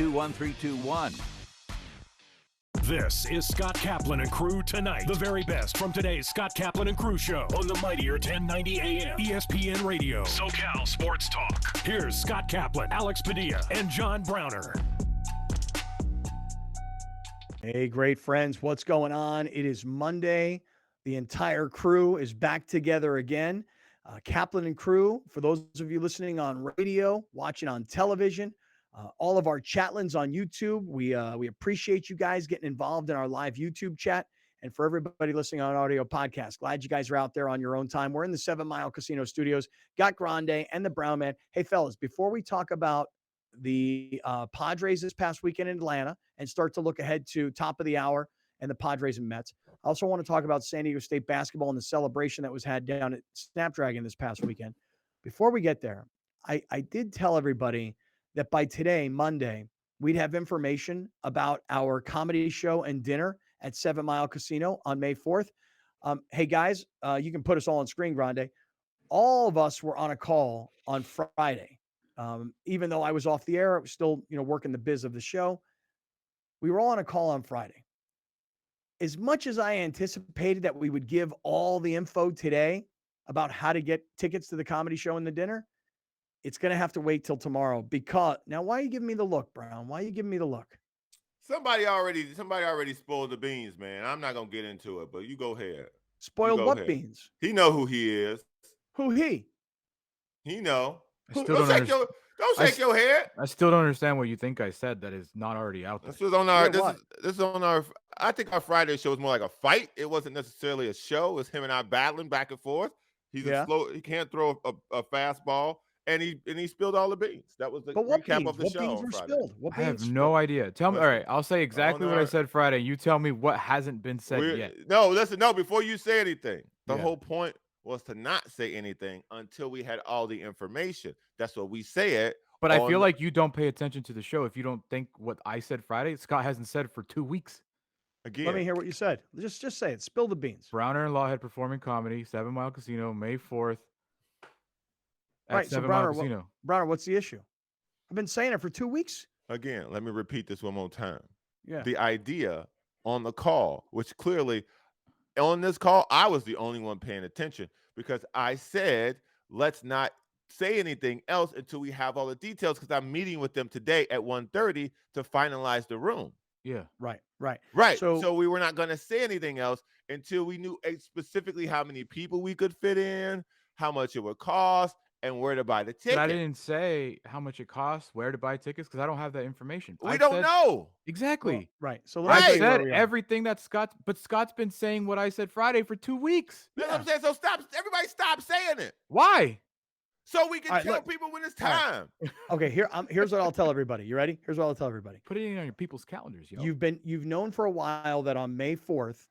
888-212-1321. This is Scott Kaplan and Crew Tonight. The very best from today's Scott Kaplan and Crew show on the mightier 1090 AM ESPN Radio. SoCal Sports Talk. Here's Scott Kaplan, Alex Padilla, and John Browner. Hey, great friends. What's going on? It is Monday. The entire crew is back together again. Kaplan and Crew, for those of you listening on radio, watching on television, all of our chatlins on YouTube, we appreciate you guys getting involved in our live YouTube chat. And for everybody listening on audio podcast, glad you guys are out there on your own time. We're in the 7 Mile Casino Studios, got Grande and the Brown Man. Hey, fellas, before we talk about the Padres this past weekend in Atlanta and start to look ahead to top of the hour and the Padres and Mets, I also want to talk about San Diego State basketball and the celebration that was had down at Snapdragon this past weekend. Before we get there, I did tell everybody that by today, Monday, we'd have information about our comedy show and dinner at 7 Mile Casino on May 4th. Hey, guys, you can put us all on screen, Grande. All of us were on a call on Friday. Even though I was off the air, I was still, working the biz of the show. We were all on a call on Friday. As much as I anticipated that we would give all the info today about how to get tickets to the comedy show and the dinner, it's going to have to wait till tomorrow because now, why are you giving me the look, Brown? Why are you giving me the look? Somebody already spoiled the beans, man. I'm not going to get into it, but you go ahead. Spoiled what beans? He know who he is. Who he? He know. Don't shake your head. I still don't understand what you think I said that is not already out there. This is on our. I think our Friday show was more like a fight. It wasn't necessarily a show. It was him and I battling back and forth. He can't throw a fastball. And he spilled all the beans. That was the recap of the show. What beans were spilled? I have no idea. Tell me. All right, I'll say exactly what I said Friday. You tell me what hasn't been said yet. No, listen. No, before you say anything, the whole point was to not say anything until we had all the information. That's what we said. But I feel like you don't pay attention to the show if you don't think what I said Friday. Scott hasn't said for 2 weeks. Again, let me hear what you said. Just say it. Spill the beans. Browner and Lawhead performing comedy, 7 Mile Casino, May 4th. Right, so Browner, what's the issue? I've been saying it for 2 weeks. Again, let me repeat this one more time. Yeah. The idea on the call, which clearly on this call, I was the only one paying attention because I said, let's not say anything else until we have all the details because I'm meeting with them today at 1:30 to finalize the room. Yeah. Right. So we were not going to say anything else until we knew specifically how many people we could fit in, how much it would cost, and where to buy the ticket. But I didn't say how much it costs, where to buy tickets, because I don't have that information. We don't know. Exactly. Well, right. So I said everything that Scott's been saying what I said Friday for 2 weeks. That's what I'm saying. So everybody stop saying it. Why? So we can tell people when it's time. Right. Okay, here's what I'll tell everybody. You ready? Here's what I'll tell everybody. Put it in on your people's calendars, yo. You've known for a while that on May 4th,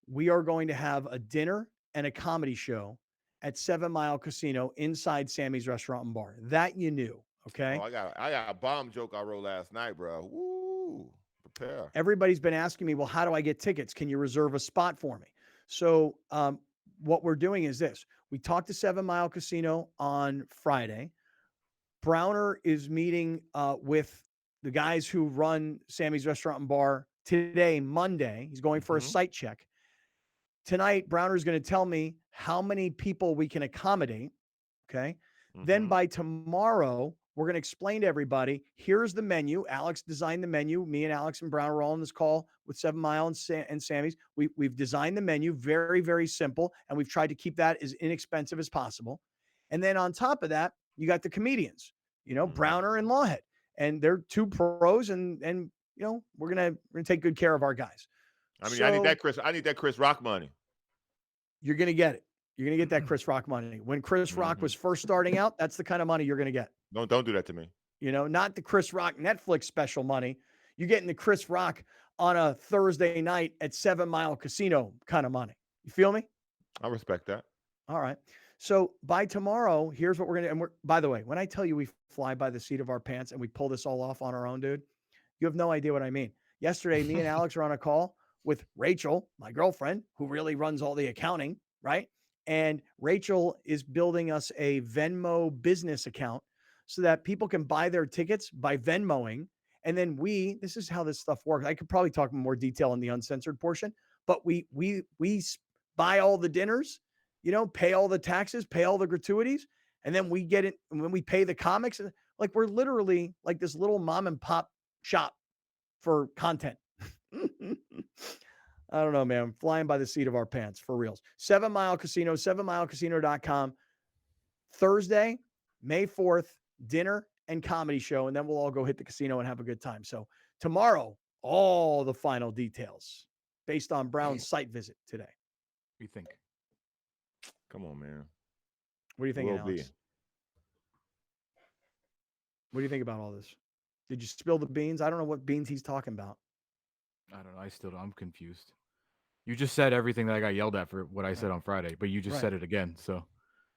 we are going to have a dinner and a comedy show at 7 Mile Casino inside Sammy's Restaurant and Bar. That you knew, okay? Oh, I got a bomb joke I wrote last night, bro. Woo, prepare. Everybody's been asking me, well, how do I get tickets? Can you reserve a spot for me? So what we're doing is this. We talked to 7 Mile Casino on Friday. Browner is meeting with the guys who run Sammy's Restaurant and Bar today, Monday. He's going for a site check. Tonight, Browner is going to tell me how many people we can accommodate, okay? Then by tomorrow, we're going to explain to everybody, here's the menu. Alex designed the menu. Me and Alex and Browner are all on this call with 7 Mile and Sammy's. We've designed the menu, very, very simple, and we've tried to keep that as inexpensive as possible. And then on top of that, you got the comedians, Browner and Lawhead. And they're two pros, and we're gonna take good care of our guys. I mean, I need that Chris Rock money. You're going to get it. You're going to get that Chris Rock money. When Chris Rock was first starting out, that's the kind of money you're going to get. Don't do that to me. Not the Chris Rock Netflix special money. You're getting the Chris Rock on a Thursday night at 7 Mile Casino kind of money. You feel me? I respect that. All right. So by tomorrow, here's what we're going to, and by the way, when I tell you we fly by the seat of our pants and we pull this all off on our own, dude, you have no idea what I mean. Yesterday, me and Alex were on a call with Rachel, my girlfriend, who really runs all the accounting, right? And Rachel is building us a Venmo business account so that people can buy their tickets by Venmoing And then this is how this stuff works. I could probably talk in more detail in the uncensored portion, but we buy all the dinners, pay all the taxes, pay all the gratuities, and then we get it. And when we pay the comics, like we're literally like this little mom and pop shop for content. I don't know, man. I'm flying by the seat of our pants for reals. 7 Mile Casino, 7milecasino.com. Thursday, May 4th, dinner and comedy show, and then we'll all go hit the casino and have a good time. So tomorrow, all the final details based on Brown's site visit today. What do you think? Come on, man. What do you think, Will Alex? be. What do you think about all this? Did you spill the beans? I don't know what beans he's talking about. I don't know. I'm confused. You just said everything that I got yelled at for what I said on Friday, but you just said it again. So,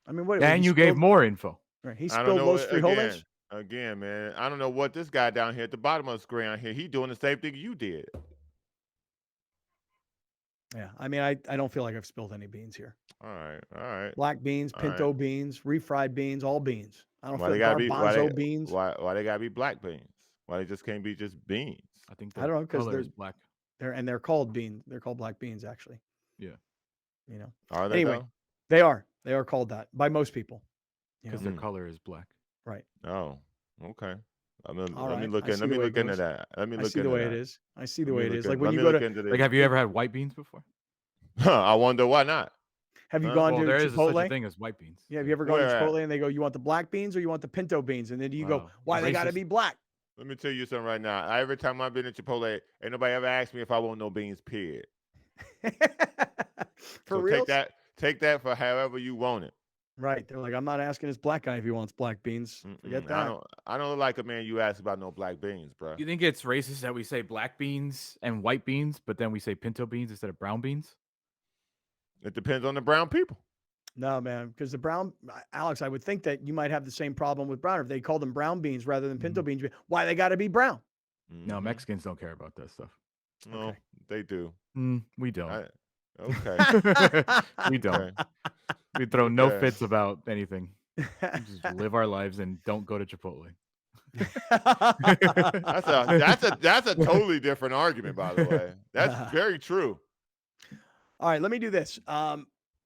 I mean, what? And you gave more info. Right. He spilled Los Frijoles. Again, man. I don't know what this guy down here at the bottom of the screen out here. He doing the same thing you did. Yeah. I mean, I don't feel like I've spilled any beans here. All right. Black beans, pinto beans, refried beans, all beans. I don't feel like garbanzo beans. Why they gotta be black beans? Why they just can't be just beans? I think I don't know, because they're black. They're called beans. They're called black beans, actually. Yeah. Are they? Anyway, though? they are. They are called that by most people. Because their color is black. Right. Oh, okay. Let me right. look into that. Let me look into that. I see the way it is. I see the way it is. Like Let when you me go look to, into this. Like, have you ever had white beans before? I wonder why not. have you gone to There is Chipotle? such a thing as white beans. Yeah. Have you ever gone to Where at? Chipotle and they go, you want the black beans or you want the pinto beans? And then you go, Wow. why they got to Racist. be black? Let me tell you something right now. Every time I've been to Chipotle, ain't nobody ever asked me if I want no beans, period. For So real? take that for however you want it. Right. They're like, I'm not asking this black guy if he wants black beans. Forget that. I don't look like a man you ask about no black beans, bro. You think it's racist that we say black beans and white beans, but then we say pinto beans instead of brown beans? It depends on the brown people. No, man, because the brown, Alex, I would think that you might have the same problem with brown if they called them brown beans rather than pinto beans. Why they got to be brown? No, Mexicans don't care about that stuff. No, Okay. they do. We don't. Okay. We don't. Okay. We throw no Okay. fits about anything. We just live our lives and don't go to Chipotle. That's a totally different argument, by the way. That's very true. All right, let me do this.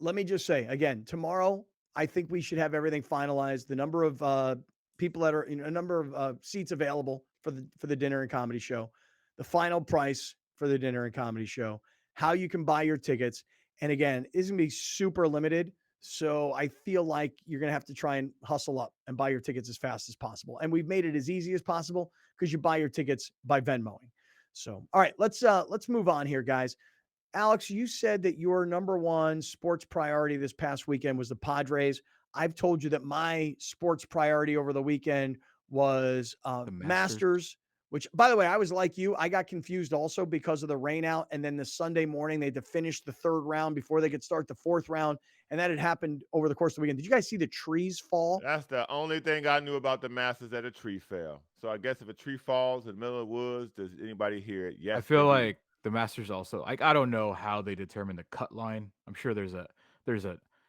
Let me just say again, tomorrow, I think we should have everything finalized. The number of people that are a number of seats available for the dinner and comedy show, the final price for the dinner and comedy show, how you can buy your tickets. And again, it's gonna be super limited. So I feel like you're gonna have to try and hustle up and buy your tickets as fast as possible. And we've made it as easy as possible because you buy your tickets by Venmoing. So all right, let's move on here, guys. Alex, you said that your number one sports priority this past weekend was the Padres. I've told you that my sports priority over the weekend was The Masters, which, by the way, I was like you. I got confused also because of the rain out. And then the Sunday morning, they had to finish the third round before they could start the fourth round. And that had happened over the course of the weekend. Did you guys see the trees fall? That's the only thing I knew about the Masters, that a tree fell. So I guess if a tree falls in the middle of the woods, does anybody hear it? Yes. I feel they do. like the Masters also, like, I don't know how they determine the cut line. I'm sure there's a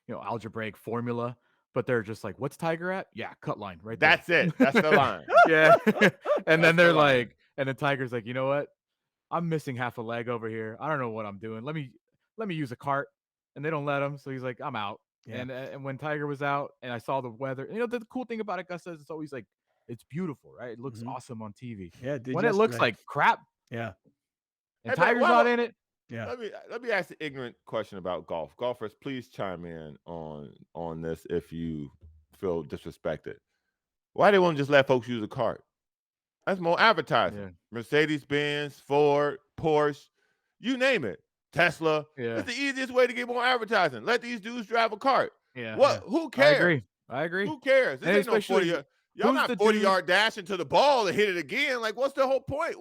algebraic formula, but they're just like, what's Tiger at? Yeah, cut line right there. That's it. That's the line. Yeah. And then the they're line. like, and the Tiger's like, you know what? I'm missing half a leg over here. I don't know what I'm doing. Let me use a cart. And they don't let him. So he's like, I'm out. Yeah. And when Tiger was out and I saw the weather, the cool thing about it, Gus says, it's always like, it's beautiful, right? It looks awesome on TV. Yeah, it did when it looks yesterday. like crap Yeah. and Hey, man, Tiger's not in it. Yeah. Let me ask the ignorant question about golf. Golfers, please chime in on this if you feel disrespected. Why they won't just let folks use a cart? That's more advertising. Yeah. Mercedes-Benz, Ford, Porsche, you name it. Tesla. Yeah. It's the easiest way to get more advertising. Let these dudes drive a cart. Yeah. What? Yeah. Who cares? I agree. Who cares? This And ain't no 40 especially, yard. Y'all who's not the 40-yard dashing to the ball and hit it again. Like, what's the whole point?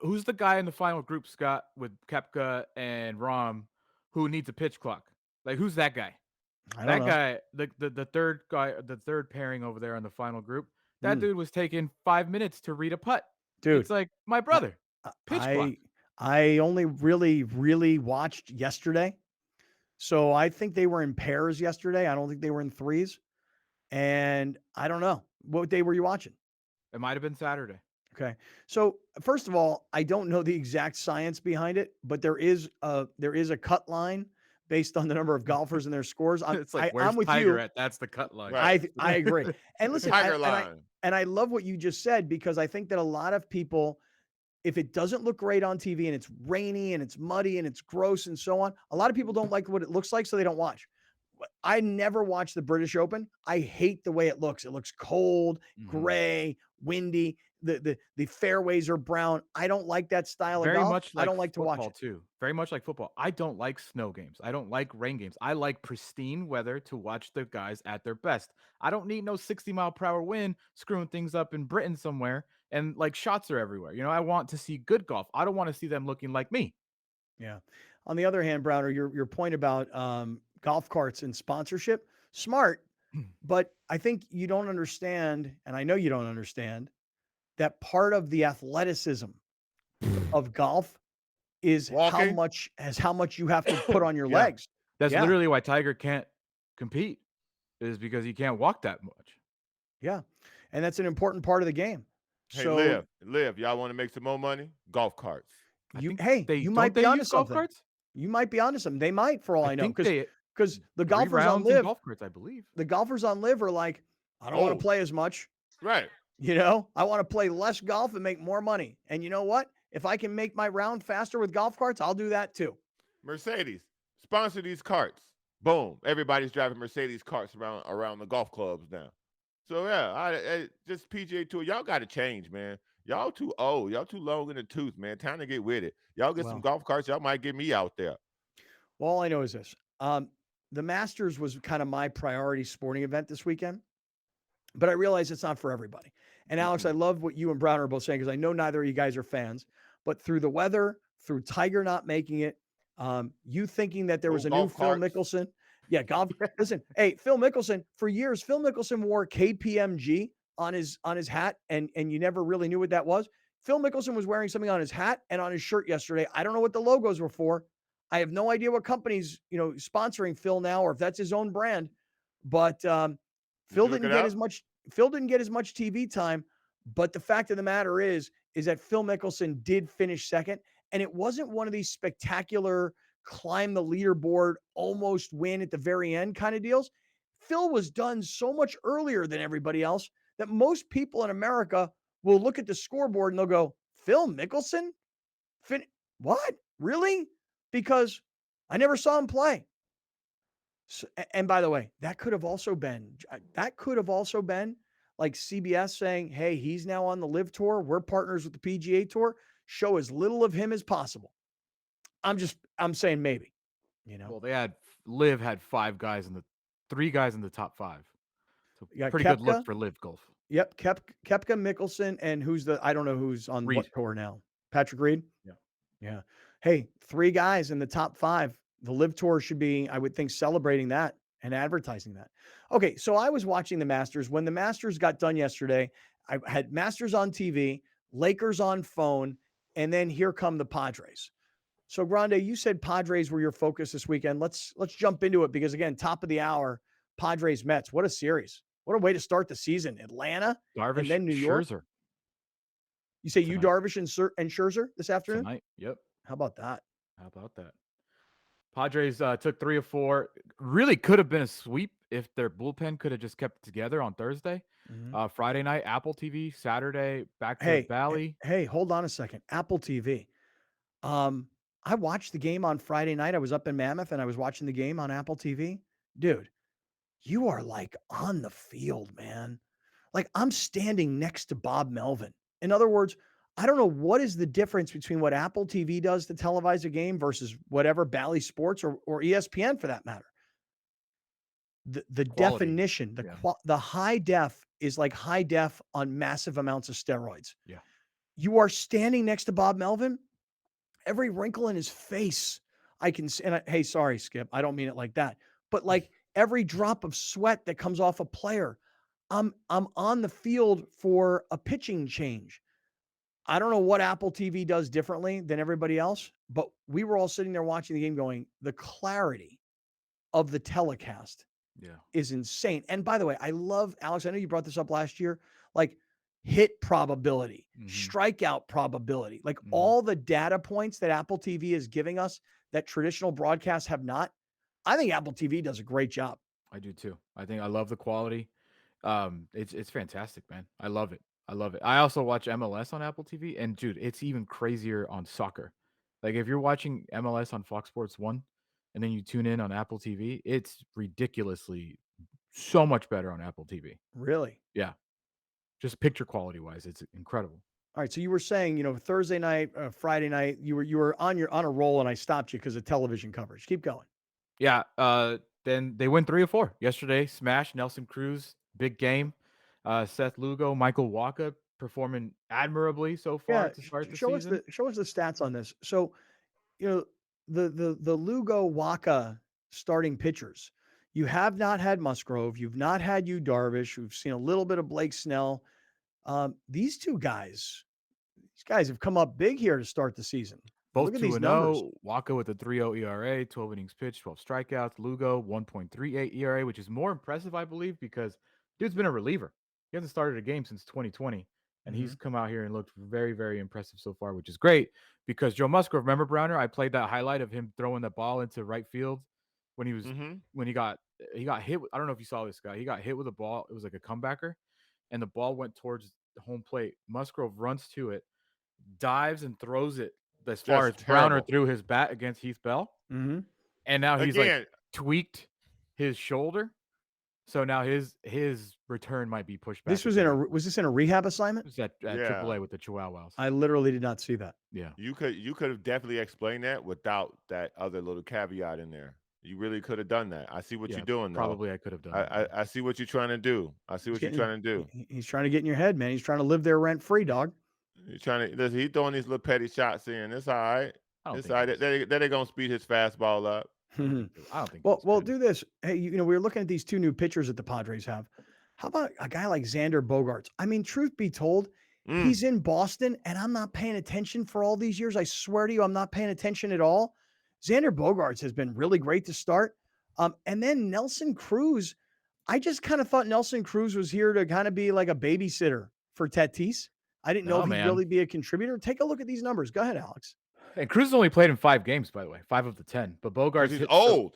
Who's the guy in the final group, Scott, with Koepka and Rahm, who needs a pitch clock? Like, who's that guy? I don't That know. guy, the third guy, the third pairing over there in the final group, that dude was taking 5 minutes to read a putt. Dude, It's like, my brother, pitch clock. I only really watched yesterday. So I think they were in pairs yesterday. I don't think they were in threes. And I don't know. What day were you watching? It might have been Saturday. Okay. So first of all, I don't know the exact science behind it, but there is a cut line based on the number of golfers and their scores. I'm It's like, I'm where's with Tiger you. at? That's the cut line. Right. I agree. And The listen, Tiger line. I love what you just said because I think that a lot of people, if it doesn't look great on TV and it's rainy and it's muddy and it's gross and so on, a lot of people don't like what it looks like, so they don't watch. I never watched the British Open. I hate the way it looks. It looks cold, Mhm. gray, windy. The fairways are brown. I don't like that style of Very golf. much I like don't like to watch football it. too. Very much like football. I don't like snow games. I don't like rain games. I like pristine weather to watch the guys at their best. I don't need no 60-mile-per-hour wind screwing things up in Britain somewhere and like shots are everywhere. I want to see good golf. I don't want to see them looking like me. Yeah. On the other hand, Browner, your point about golf carts and sponsorship, smart, but I think you don't understand, and I know you don't understand that part of the athleticism of golf is Walking. how much you have to put on your Yeah. legs. That's Yeah. literally why Tiger can't compete is because he can't walk that much. Yeah. And that's an important part of the game. Hey, So live. Y'all want to make some more money? Golf carts. I think you don't might be they onto use golf something. carts? You might be onto something. They might, for all I I know, think they because the 3 golfers on rounds in live, golf carts, I believe. the golfers on live are like, I don't want Oh, to play as much. right. I want to play less golf and make more money. And you know what? If I can make my round faster with golf carts, I'll do that too. Mercedes, sponsor these carts. Boom. Everybody's driving Mercedes carts around the golf clubs now. So yeah, I just PGA Tour. Y'all got to change, man. Y'all too old. Y'all too long in the tooth, man. Time to get with it. Y'all get some Well, golf carts. Y'all might get me out there. all I know is this. The Masters was kind of my priority sporting event this weekend, but I realize it's not for everybody. And Alex, I Mm-mm. love what you and Brown are both saying because I know neither of you guys are fans, but through the weather, through Tiger not making it, you thinking that there No was a new golf Phil carts. Mickelson. Yeah, golf. Listen, hey, Phil Mickelson, for years, Phil Mickelson wore KPMG on his hat, and you never really knew what that was. Phil Mickelson was wearing something on his hat and on his shirt yesterday. I don't know what the logos were for. I have no idea what company's sponsoring Phil now, or if that's his own brand. But Did Phil you look didn't it get up? as much. Phil didn't get as much TV time. But the fact of the matter is that Phil Mickelson did finish second, and it wasn't one of these spectacular climb the leaderboard, almost win at the very end kind of deals. Phil was done so much earlier than everybody else that most people in America will look at the scoreboard and they'll go, Phil Mickelson? What? Really? Because I never saw him play. So, and by the way, that could have also been like CBS saying, "Hey, he's now on the Live Tour. We're partners with the PGA Tour. Show as little of him as possible." I'm saying maybe, you know. Well, Liv had 3 guys in the top 5. So You got pretty good look Kepka. for Liv Golf. Yep, Kepka, Mickelson, and I don't know who's on Reed. what tour now. Patrick Reed. Yeah. Yeah. Hey, 3 guys in the top 5. The Live Tour should be, I would think, celebrating that and advertising that. Okay, so I was watching the Masters. When the Masters got done yesterday, I had Masters on TV, Lakers on phone, and then here come the Padres. So Grande, you said Padres were your focus this weekend. Let's jump into it because again, top of the hour, Padres Mets. What a series. What a way to start the season. Atlanta and Darvish, then New York. Scherzer You say you tonight. Darvish and Scherzer this afternoon? Tonight. Yep. How about that? How about that? Padres took 3 of 4. Really could have been a sweep if their bullpen could have just kept it together on Thursday. Mhm. Friday night, Apple TV. Saturday, back to Hey, Bally. hey, hold on a second. Apple TV. I watched the game on Friday night. I was up in Mammoth and I was watching the game on Apple TV. Dude, you are like on the field, man. Like I'm standing next to Bob Melvin. In other words, I don't know what is the difference between what Apple TV does to televise a game versus whatever Bally Sports or ESPN for that matter. The Quality. definition, Yeah. the high def is like high def on massive amounts of steroids. Yeah. You are standing next to Bob Melvin. Every wrinkle in his face, I can see. And hey, sorry, Skip, I don't mean it like that. But like every drop of sweat that comes off a player, I'm on the field for a pitching change. I don't know what Apple TV does differently than everybody else, but we were all sitting there watching the game going, the clarity of the telecast Yeah. is insane. And by the way, I love, Alex, I know you brought this up last year. Like hit probability, Mhm. strikeout probability, like Mhm. all the data points that Apple TV is giving us that traditional broadcasts have not. I think Apple TV does a great job. I do too. I love the quality. It's fantastic, man. I love it. I love it. I also watch MLS on Apple TV, and dude, it's even crazier on soccer. Like if you're watching MLS on Fox Sports 1 and then you tune in on Apple TV, it's ridiculously so much better on Apple TV. Really? Yeah. Just picture quality wise, it's incredible. All right. So you were saying, Thursday night, Friday night, you were on a roll, and I stopped you because of television coverage. Keep going. Yeah, then they win 3 or 4. Yesterday, smash Nelson Cruz, big game. Seth Lugo, Michael Wacha performing admirably so far Yeah. to start the Show us season. the stats on this. So, you know, the Lugo Waka starting pitchers. You have not had Musgrove. You've not had you Darvish. We've seen a little bit of Blake Snell. These these guys have come up big here to start the season. Both Look at 2 these and numbers. 0. Wacha with a 3.0 ERA, 12 innings pitched, 12 strikeouts. Lugo 1.38 ERA, which is more impressive, I believe, because dude's been a reliever. He hasn't started a game since 2020, and he's come out here and looked very, very impressive so far, which is great because Joe Musgrove, remember Browner? I played that highlight of him throwing the ball into right field when he was Mm-hmm. when he got hit. I don't know if you saw this guy. He got hit with a ball. It was like a comebacker, and the ball went towards the home plate. Musgrove runs to it, dives and throws it as far as Just Browner terrible. threw his bat against Heath Bell, Mm-hmm. and now he's like Again, tweaked his shoulder, so now his return might be pushed back. This was was this in a rehab assignment? This is at yeah. AAA with the Chihuahuas. I literally did not see that. Yeah, You could have definitely explained that without that other little caveat in there. You really could have done that. I see what yeah, you're doing, though. probably I could have done that. I see what you're trying to do. I see what you're trying to do. He's trying to get in your head, man. He's trying to live there rent free, dog. He's trying to. Listen, he's throwing these little petty shots in. It's all right. I don't It's think all it right. was- They're gonna speed his fastball up. I don't think. Well, it was petty. do this. Hey, we were looking at these 2 new pitchers that the Padres have. How about a guy like Xander Bogaerts? I mean, truth be told, he's in Boston, and I'm not paying attention for all these years. I swear to you, I'm not paying attention at all. Xander Bogaerts has been really great to start. And then Nelson Cruz. I just kind of thought Nelson Cruz was here to kind of be like a babysitter for Tatis. I didn't know No, if he'd man. really be a contributor. Take a look at these numbers. Go ahead, Alex. And Cruz has only played in 5 games, by the way, 5 of the 10. But Bogarts He's hit old.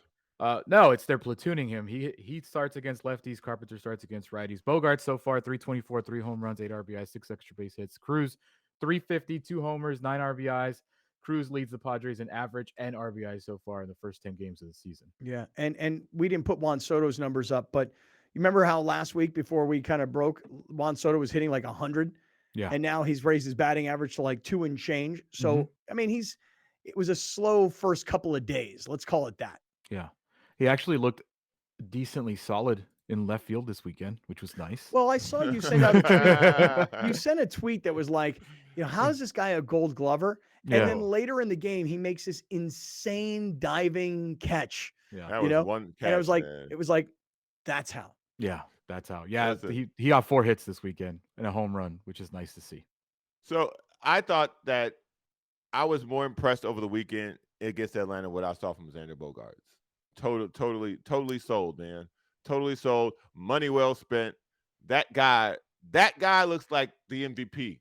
no, it's they're platooning him. He starts against lefties. Carpenter starts against righties. Bogarts so far 324, 3 home runs, 8 RBIs, 6 extra base hits. Cruz 350, 2 homers, 9 RBIs. Cruz leads the Padres in average and RBIs so far in the first 10 games of the season. Yeah, and we didn't put Juan Soto's numbers up, but you remember how last week before we kind of broke, Juan Soto was hitting like 100, Yeah. and now he's raised his batting average to like 2 and change. So I mean, it was a slow first couple of days. Let's call it that. Yeah. He actually looked decently solid in left field this weekend, which was nice. Well, I saw you send out a tweet. You sent a tweet that was like, how is this guy a Gold Glover? Yeah. And then later in the game, he makes this insane diving catch. Yeah. That was one catch, And it was like, that's how. Yeah, that's how. Yeah, Listen. he got 4 hits this weekend and a home run, which is nice to see. So I thought that I was more impressed over the weekend against Atlanta what I saw from Xander Bogaerts. Totally sold, man. Totally sold. Money well spent. That guy looks like the MVP.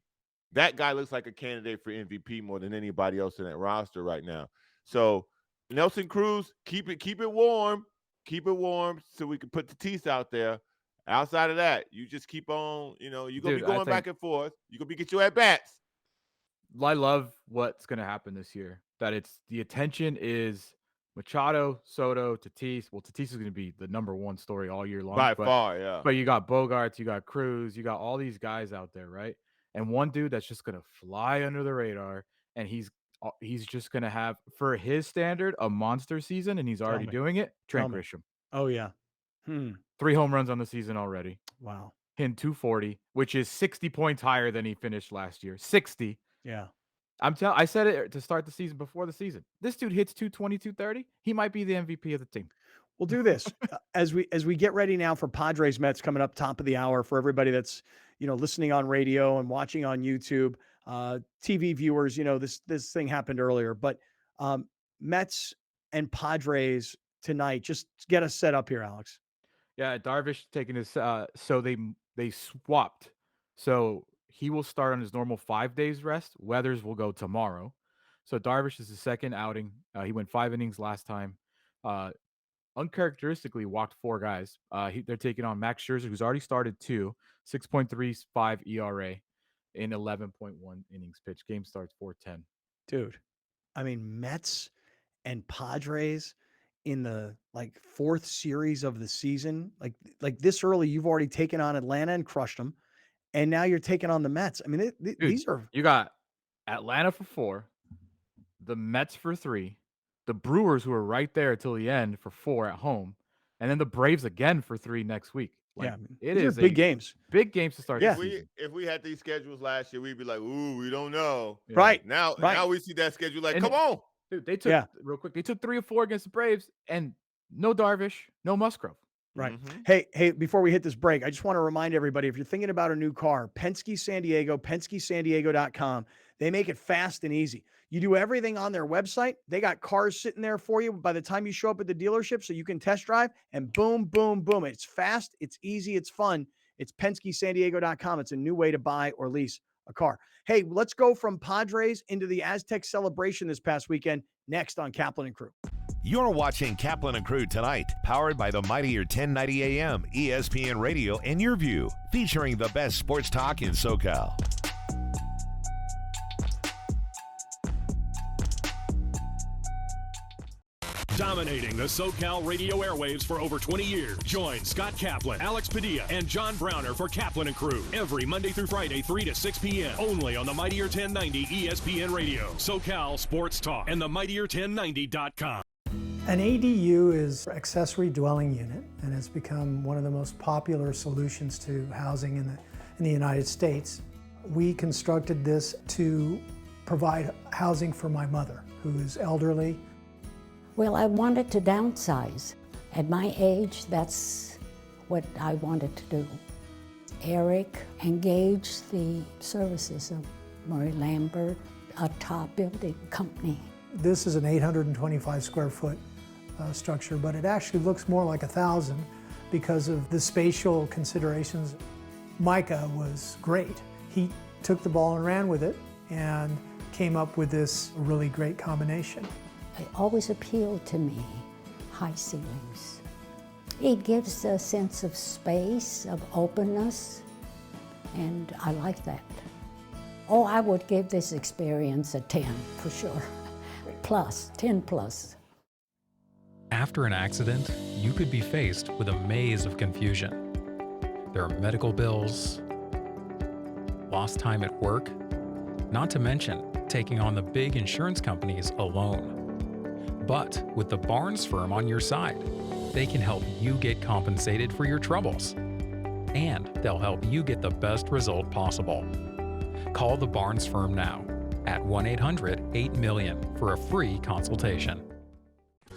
That guy looks like a candidate for MVP more than anybody else in that roster right now. So Nelson Cruz, keep it warm. Keep it warm so we can put the teeth out there. Outside of that, you just keep on, you're going to be going back and forth. You're going to get your at-bats. I love what's going to happen this year. That the attention is Machado, Soto, Tatis. Well, Tatis is going to be the number 1 story all year long. By far, yeah. But you got Bogarts, you got Cruz, you got all these guys out there, right? And one dude that's just going to fly under the radar, and he's just going to have, for his standard, a monster season, and he's already doing it. Trent Grisham. Oh, yeah. 3 home runs on the season already. Wow. Hitting 240, which is 60 points higher than he finished last year. 60. Yeah. I said it to start the season before the season. This dude hits 220, 230. He might be the MVP of the team. We'll do this as we get ready now for Padres Mets coming up top of the hour for everybody that's listening on radio and watching on YouTube, TV viewers. This thing happened earlier, but Mets and Padres tonight. Just get us set up here, Alex. Yeah, Darvish taking his. So they swapped. So he will start on his normal 5 days rest. Weathers will go tomorrow. So Darvish is his second outing. He went 5 innings last time. Uncharacteristically walked 4 guys. They're taking on Max Scherzer, who's already started 2, 6.35 ERA in 11.1 innings pitched. Game starts 4:10. Dude, I mean, Mets and Padres in the like 4th series of the season, like this early, you've already taken on Atlanta and crushed them, and now you're taking on the Mets. I mean, Dude, these are you got Atlanta for 4, the Mets for 3, the Brewers, who are right there till the end, for 4 at home, and then the Braves again for 3 next week. Like, I mean, it these are is big games. big games to start Yeah. the season. If we had these schedules last year, we'd be like, ooh, we don't know. Yeah. Right. Now we see that schedule like, And come on. Dude, they took real quick. They took 3 or 4 against the Braves, and no Darvish, no Musgrove. Right. Mhm. Hey, before we hit this break, I just want to remind everybody, if you're thinking about a new car, Penske San Diego, PenskeSanDiego.com, they make it fast and easy. You do everything on their website. They got cars sitting there for you by the time you show up at the dealership, so you can test drive, and boom, boom, boom. It's fast, it's easy, it's fun. It's PenskeSanDiego.com. It's a new way to buy or lease a car. Hey, let's go from Padres into the Aztec celebration this past weekend, next on Kaplan and Crew. You're watching Kaplan and Crew Tonight, powered by the mightier 1090 AM, ESPN Radio, and YurView, featuring the best sports talk in SoCal. Dominating the SoCal radio airwaves for over 20 years. Join Scott Kaplan, Alex Padilla, and John Browner for Kaplan and Crew every Monday through Friday, 3 to 6 p.m. only on the mightier 1090 ESPN Radio, SoCal Sports Talk, and the mightier1090.com. An ADU is accessory dwelling unit and has become one of the most popular solutions to housing in the United States. We constructed this to provide housing for my mother, who is elderly. Well, I wanted to downsize. At my age, that's what I wanted to do. Eric engaged the services of Murray Lambert, a top building company. This is an 825 square foot structure, but it actually looks more like 1,000 because of the spatial considerations. Micah was great. He took the ball and ran with it and came up with this really great combination. It always appealed to me, high ceilings. It gives a sense of space, of openness, and I like that. Oh, I would give this experience a 10 for sure. Plus, 10 plus. After an accident, you could be faced with a maze of confusion. There are medical bills, lost time at work, not to mention taking on the big insurance companies alone. But with the Barnes firm on your side, they can help you get compensated for your troubles. And they'll help you get the best result possible. Call the Barnes firm now at 1-800-8-MILLION for a free consultation.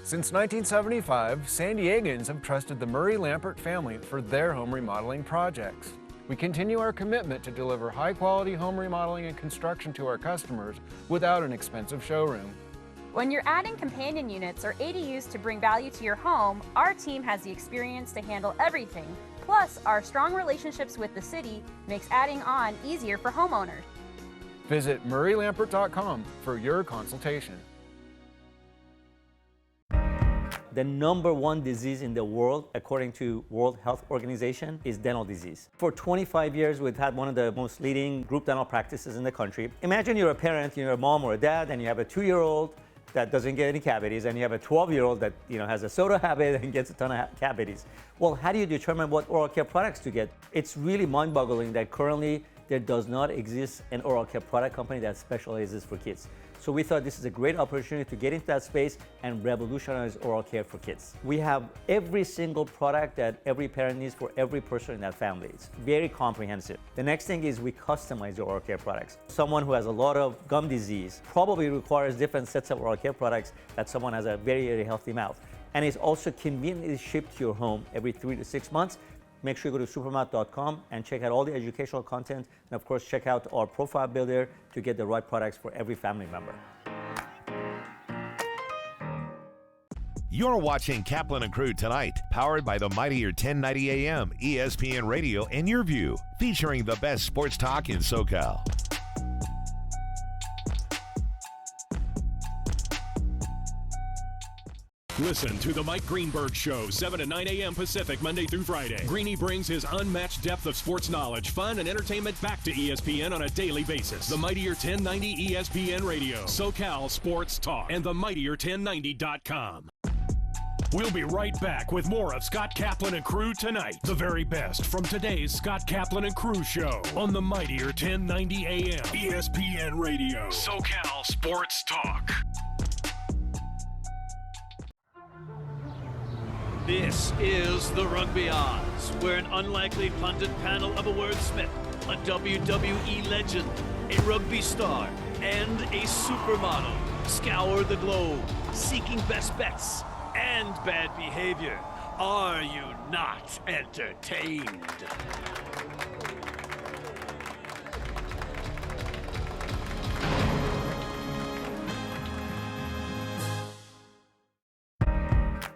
Since 1975, San Diegans have trusted the Murray Lambert family for their home remodeling projects. We continue our commitment to deliver high-quality home remodeling and construction to our customers without an expensive showroom. When you're adding companion units or ADUs to bring value to your home, our team has the experience to handle everything. Plus, our strong relationships with the city makes adding on easier for homeowners. Visit murraylambert.com for your consultation. The #1 disease in the world, according to World Health Organization, is dental disease. For 25 years, we've had one of the most leading group dental practices in the country. Imagine you're a parent, you're a mom or a dad, and you have a 2-year-old that doesn't get any cavities, and you have a 12-year-old that has a soda habit and gets a ton of cavities. Well, how do you determine what oral care products to get? It's really mind-boggling that currently there does not exist an oral care product company that specializes for kids. So we thought this is a great opportunity to get into that space and revolutionize oral care for kids. We have every single product that every parent needs for every person in that family. It's very comprehensive. The next thing is we customize your oral care products. Someone who has a lot of gum disease probably requires different sets of oral care products that someone has a very, very healthy mouth. And it's also conveniently shipped to your home every 3 to 6 months. Make sure you go to supermouth.com and check out all the educational content. And of course, check out our profile builder to get the right products for every family member. You're watching Kaplan and Crew Tonight, powered by the mightier 1090 AM, ESPN Radio, and YurView, featuring the best sports talk in SoCal. Listen to the Mike Greenberg Show, 7 to 9 a.m. Pacific, Monday through Friday. Greeny brings his unmatched depth of sports knowledge, fun, and entertainment back to ESPN on a daily basis. The mightier 1090 ESPN Radio, SoCal Sports Talk, and the mightier1090.com. We'll be right back with more of Scott Kaplan and Crew Tonight. The very best from today's Scott Kaplan and Crew Show on the mightier 1090 AM, ESPN Radio, SoCal Sports Talk. This is the Rugby Odds, where an unlikely pundit panel of a wordsmith, a WWE legend, a rugby star, and a supermodel scour the globe, seeking best bets and bad behavior. Are you not entertained?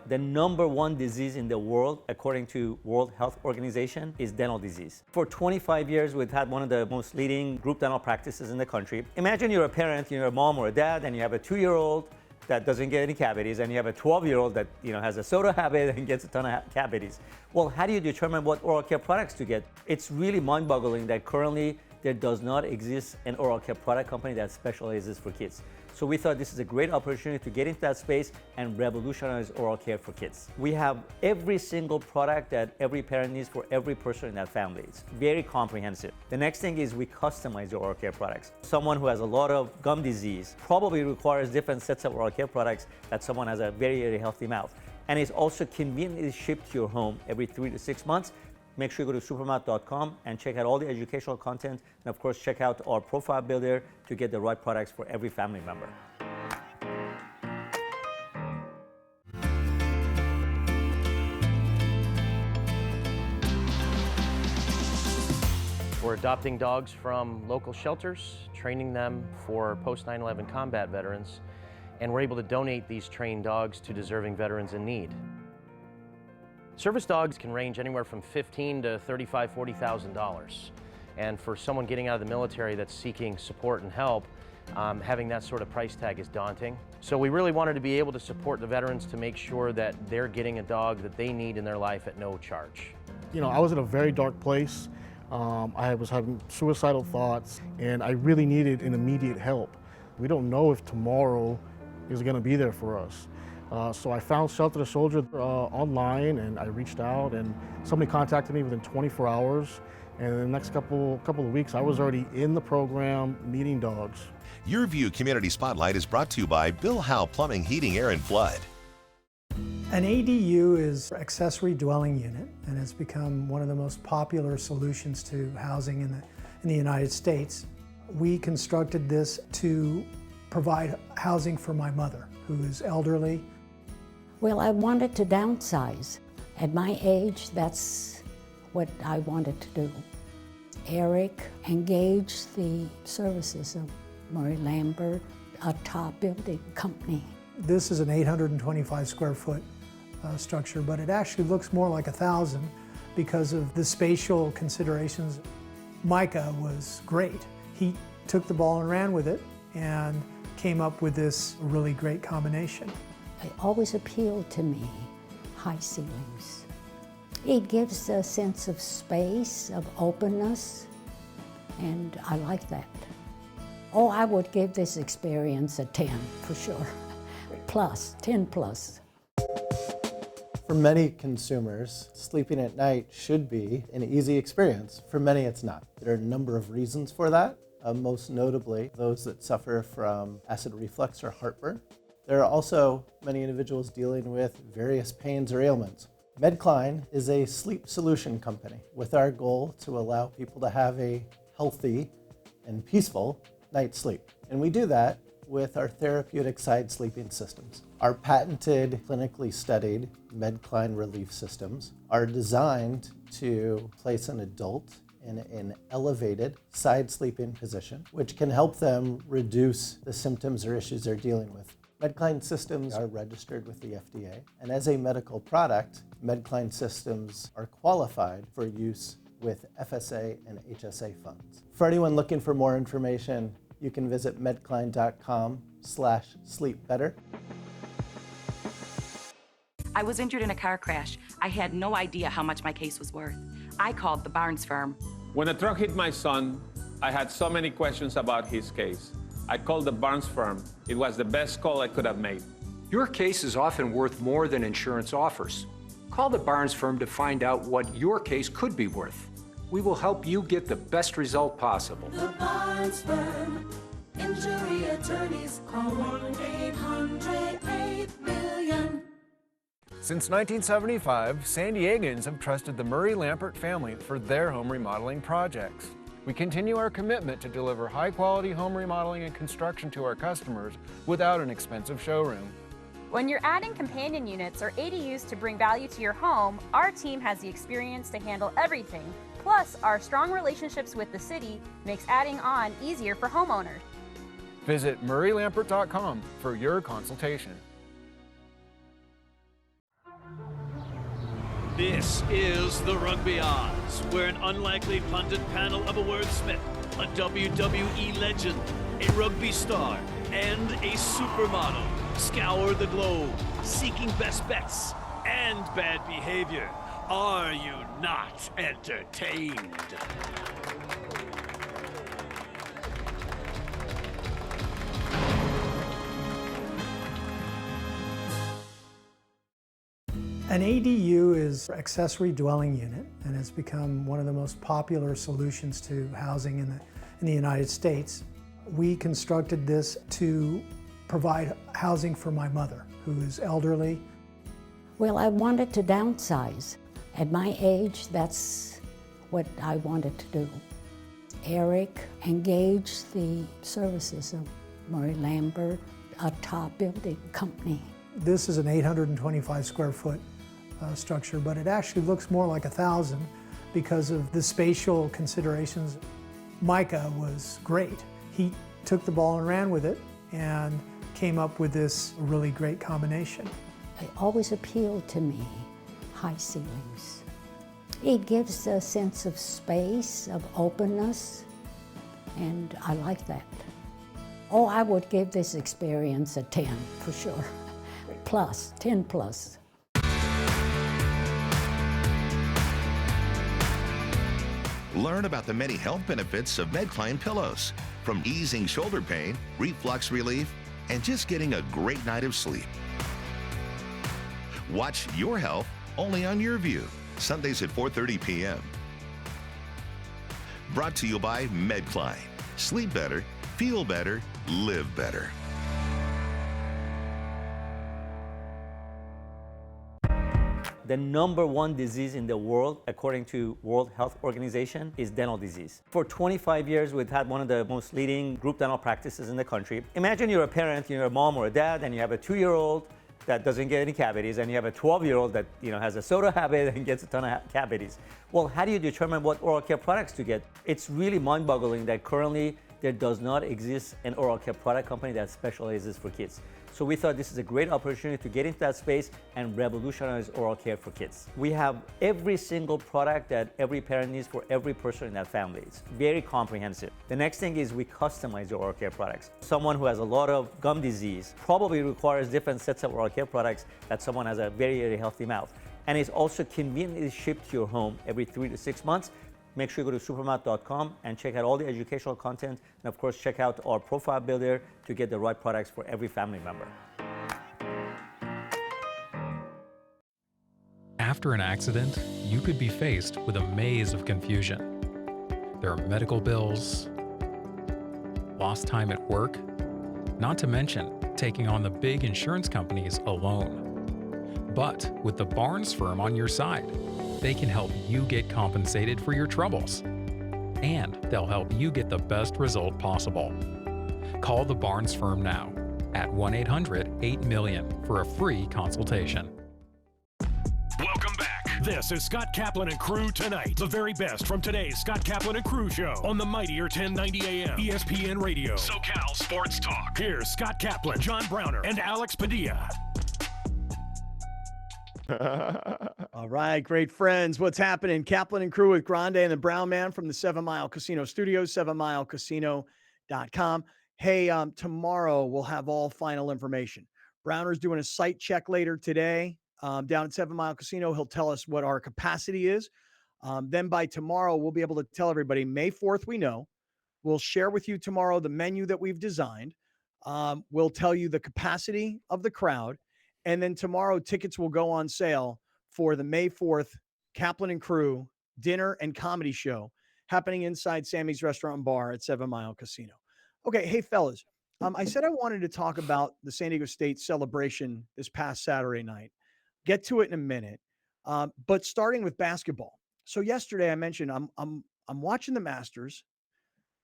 The number one disease in the world, according to World Health Organization, is dental disease. For 25 years, we've had one of the most leading group dental practices in the country. Imagine you're a parent, you're a mom or a dad, and you have a 2-year-old that doesn't get any cavities, and you have a 12-year-old that has a soda habit and gets a ton of cavities. Well, how do you determine what oral care products to get? It's really mind-boggling that currently there does not exist an oral care product company that specializes for kids. So we thought this is a great opportunity to get into that space and revolutionize oral care for kids. We have every single product that every parent needs for every person in that family. It's very comprehensive. The next thing is we customize your oral care products. Someone who has a lot of gum disease probably requires different sets of oral care products that someone has a very, very healthy mouth. And it's also conveniently shipped to your home every 3 to 6 months. Make sure you go to supermouth.com and check out all the educational content. And of course, check out our profile builder to get the right products for every family member. We're adopting dogs from local shelters, training them for post 9/11 combat veterans, and we're able to donate these trained dogs to deserving veterans in need. Service dogs can range anywhere from $15,000 to $35,000, $40,000. And for someone getting out of the military that's seeking support and help, having that sort of price tag is daunting. So we really wanted to be able to support the veterans to make sure that they're getting a dog that they need in their life at no charge. I was in a very dark place. I was having suicidal thoughts, and I really needed an immediate help. We don't know if tomorrow is going to be there for us. So I found Shelter the Soldier online, and I reached out, and somebody contacted me within 24 hours. And in the next couple of weeks, I was already in the program meeting dogs. YurView Community Spotlight is brought to you by Bill Howe Plumbing, Heating, Air, and Flood. An ADU is accessory dwelling unit, and it's become one of the most popular solutions to housing in the United States. We constructed this to provide housing for my mother, who is elderly. Well, I wanted to downsize. At my age, that's what I wanted to do. Eric engaged the services of Murray Lambert, a top building company. This is an 825 square foot structure, but it actually looks more like 1,000 because of the spatial considerations. Micah was great. He took the ball and ran with it and came up with this really great combination. It always appealed to me, high ceilings. It gives a sense of space, of openness, and I like that. Oh, I would give this experience a 10 for sure. Plus, 10 plus. For many consumers, sleeping at night should be an easy experience. For many, it's not. There are a number of reasons for that, most notably those that suffer from acid reflux or heartburn. There are also many individuals dealing with various pains or ailments. MedCline is a sleep solution company with our goal to allow people to have a healthy and peaceful night's sleep. And we do that with our therapeutic side sleeping systems. Our patented, clinically studied MedCline relief systems are designed to place an adult in an elevated side sleeping position, which can help them reduce the symptoms or issues they're dealing with. MedCline systems are registered with the FDA, and as a medical product, MedCline systems are qualified for use with FSA and HSA funds. For anyone looking for more information, you can visit medcline.com/sleepbetter. I was injured in a car crash. I had no idea how much my case was worth. I called the Barnes firm. When a truck hit my son, I had so many questions about his case. I called the Barnes firm. It was the best call I could have made. Your case is often worth more than insurance offers. Call the Barnes firm to find out what your case could be worth. We will help you get the best result possible. The Barnes firm. Injury attorneys. Call 1-800-8-million. Since 1975, San Diegans have trusted the Murray-Lampert family for their home remodeling projects. We continue our commitment to deliver high-quality home remodeling and construction to our customers without an expensive showroom. When you're adding companion units or ADUs to bring value to your home, our team has the experience to handle everything. Plus, our strong relationships with the city makes adding on easier for homeowners. Visit murraylampert.com for your consultation. This is the Rugby Odds, where an unlikely punted panel of a wordsmith, a WWE legend, a rugby star, and a supermodel scour the globe, seeking best bets and bad behavior. Are you not entertained? An ADU is an accessory dwelling unit, and it's become one of the most popular solutions to housing in the United States. We constructed this to provide housing for my mother, who is elderly. Well, I wanted to downsize. At my age, that's what I wanted to do. Eric engaged the services of Murray-Lampert, a top building company. This is an 825 square foot structure, but it actually looks more like 1,000 because of the spatial considerations. Micah was great. He took the ball and ran with it and came up with this really great combination. It always appealed to me, high ceilings. It gives a sense of space, of openness, and I like that. Oh, I would give this experience a 10 for sure. Plus, 10 plus. Learn about the many health benefits of MedCline pillows, from easing shoulder pain, reflux relief, and just getting a great night of sleep. Watch Your Health only on YurView, Sundays at 4:30 p.m. Brought to you by MedCline. Sleep better, feel better, live better. The #1 disease in the world, according to World Health Organization, is dental disease. For 25 years, we've had one of the most leading group dental practices in the country. Imagine you're a parent, you're a mom or a dad, and you have a 2-year-old that doesn't get any cavities, and you have a 12-year-old that has a soda habit and gets a ton of cavities. Well, how do you determine what oral care products to get? It's really mind-boggling that currently there does not exist an oral care product company that specializes for kids. So we thought this is a great opportunity to get into that space and revolutionize oral care for kids. We have every single product that every parent needs for every person in that family. It's very comprehensive. The next thing is we customize your oral care products. Someone who has a lot of gum disease probably requires different sets of oral care products that someone has a very, very healthy mouth. And it's also conveniently shipped to your home every 3 to 6 months. Make sure you go to supermouth.com and check out all the educational content, and of course check out our profile builder to get the right products for every family member. After an accident, you could be faced with a maze of confusion. There are medical bills, lost time at work, not to mention taking on the big insurance companies alone. But with the Barnes firm on your side, they can help you get compensated for your troubles. And they'll help you get the best result possible. Call the Barnes firm now at 1-800-8-million for a free consultation. Welcome back. This is Scott Kaplan and Crew Tonight. The very best from today's Scott Kaplan and Crew show on the mightier 1090 AM ESPN Radio. SoCal Sports Talk. Here's Scott Kaplan, John Browner, and Alex Padilla. All right, great friends. What's happening? Kaplan and Crew with Grande and the Brown Man from the 7 Mile Casino Studios, 7milecasino.com. Hey, tomorrow we'll have all final information. Browner's doing a site check later today down at 7 Mile Casino. He'll tell us what our capacity is. Then by tomorrow, we'll be able to tell everybody May 4th, we know. We'll share with you tomorrow the menu that we've designed. We'll tell you the capacity of the crowd. And then tomorrow, tickets will go on sale for the May 4th Kaplan and Crew dinner and comedy show happening inside Sammy's Restaurant and Bar at 7 Mile Casino. Okay, hey, fellas, I said I wanted to talk about the San Diego State celebration this past Saturday night. Get to it in a minute, but starting with basketball. So yesterday I mentioned I'm watching the Masters.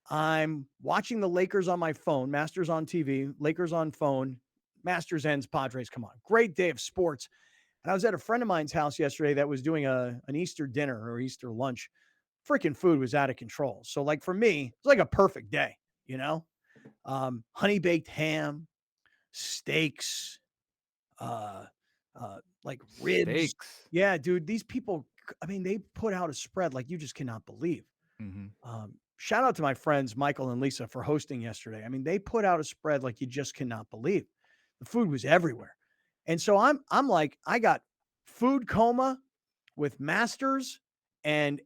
I'm watching the Lakers on my phone, Masters on TV, Lakers on phone. Masters ends, Padres come on. Great day of sports. And I was at a friend of mine's house yesterday that was doing an Easter dinner or Easter lunch. Freaking food was out of control. So like for me, it's like a perfect day, you know? Honey baked ham, steaks, like ribs. Steaks. Yeah, dude, these people, I mean, they put out a spread like you just cannot believe. Shout out to my friends, Michael and Lisa, for hosting yesterday. I mean, they put out a spread like you just cannot believe. The food was everywhere. And so I'm like, I got food coma with Masters and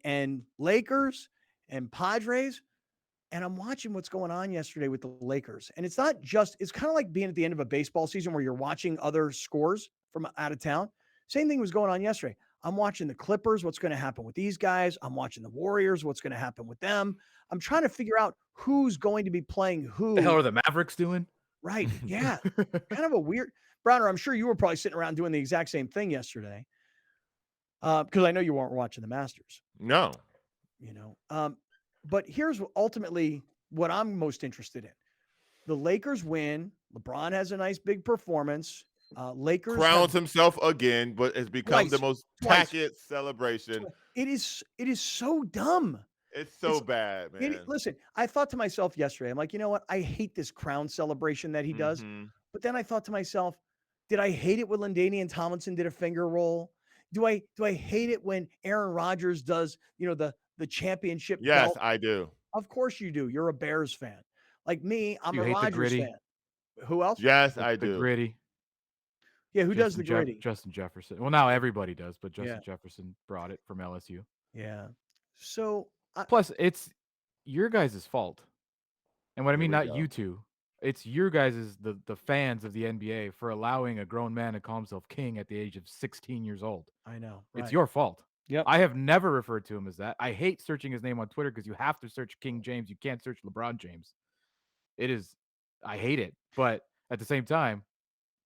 Lakers and Padres. And I'm watching what's going on yesterday with the Lakers. And it's not just, it's kind of like being at the end of a baseball season where you're watching other scores from out of town. Same thing was going on yesterday. I'm watching the Clippers, what's going to happen with these guys. I'm watching the Warriors, what's going to happen with them. I'm trying to figure out who's going to be playing who. The hell are the Mavericks doing? Right. Yeah. Kind of a weird. Browner, I'm sure you were probably sitting around doing the exact same thing yesterday. Because I know you weren't watching the Masters. No. You know. But here's ultimately what I'm most interested in. The Lakers win. LeBron has a nice big performance. Lakers crowns himself again, but it's become the most packet celebration. It is so dumb. It's so bad, man. Listen, I thought to myself yesterday, I'm like, you know what? I hate this crown celebration that he does. But then I thought to myself, did I hate it when LaDainian Tomlinson did a finger roll? Do I hate it when Aaron Rodgers does, you know, the championship Yes, belt? I do. Of course you do. You're a Bears fan. Like me, I'm You a hate the Rodgers gritty? fan. Who else? Yes, The I do. gritty. Yeah, who does the gritty? Justin Jefferson. Well, now everybody does, but Justin Yeah. Jefferson brought it from LSU. Yeah. So Plus, it's your guys' fault. And what I mean, Here we not go. you two. It's your guys' the fans of the NBA for allowing a grown man to call himself king at the age of 16 years old. I know. It's right. your fault. Yep. I have never referred to him as that. I hate searching his name on Twitter because you have to search King James. You can't search LeBron James. I hate it. But at the same time,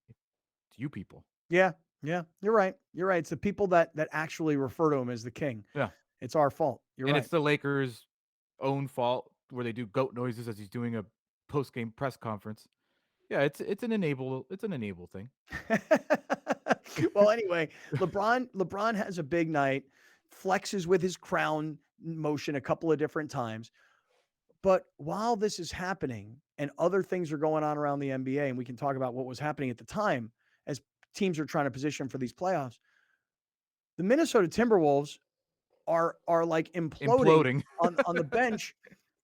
it's you people. Yeah. Yeah. You're right. You're right. It's the people that actually refer to him as the king. Yeah. It's our fault. You're And right. it's the Lakers' own fault where they do goat noises as he's doing a post-game press conference. Yeah, it's an enable thing. Well, anyway, LeBron has a big night, flexes with his crown motion a couple of different times. But while this is happening and other things are going on around the NBA, and we can talk about what was happening at the time as teams are trying to position for these playoffs, the Minnesota Timberwolves are like imploding. on the bench.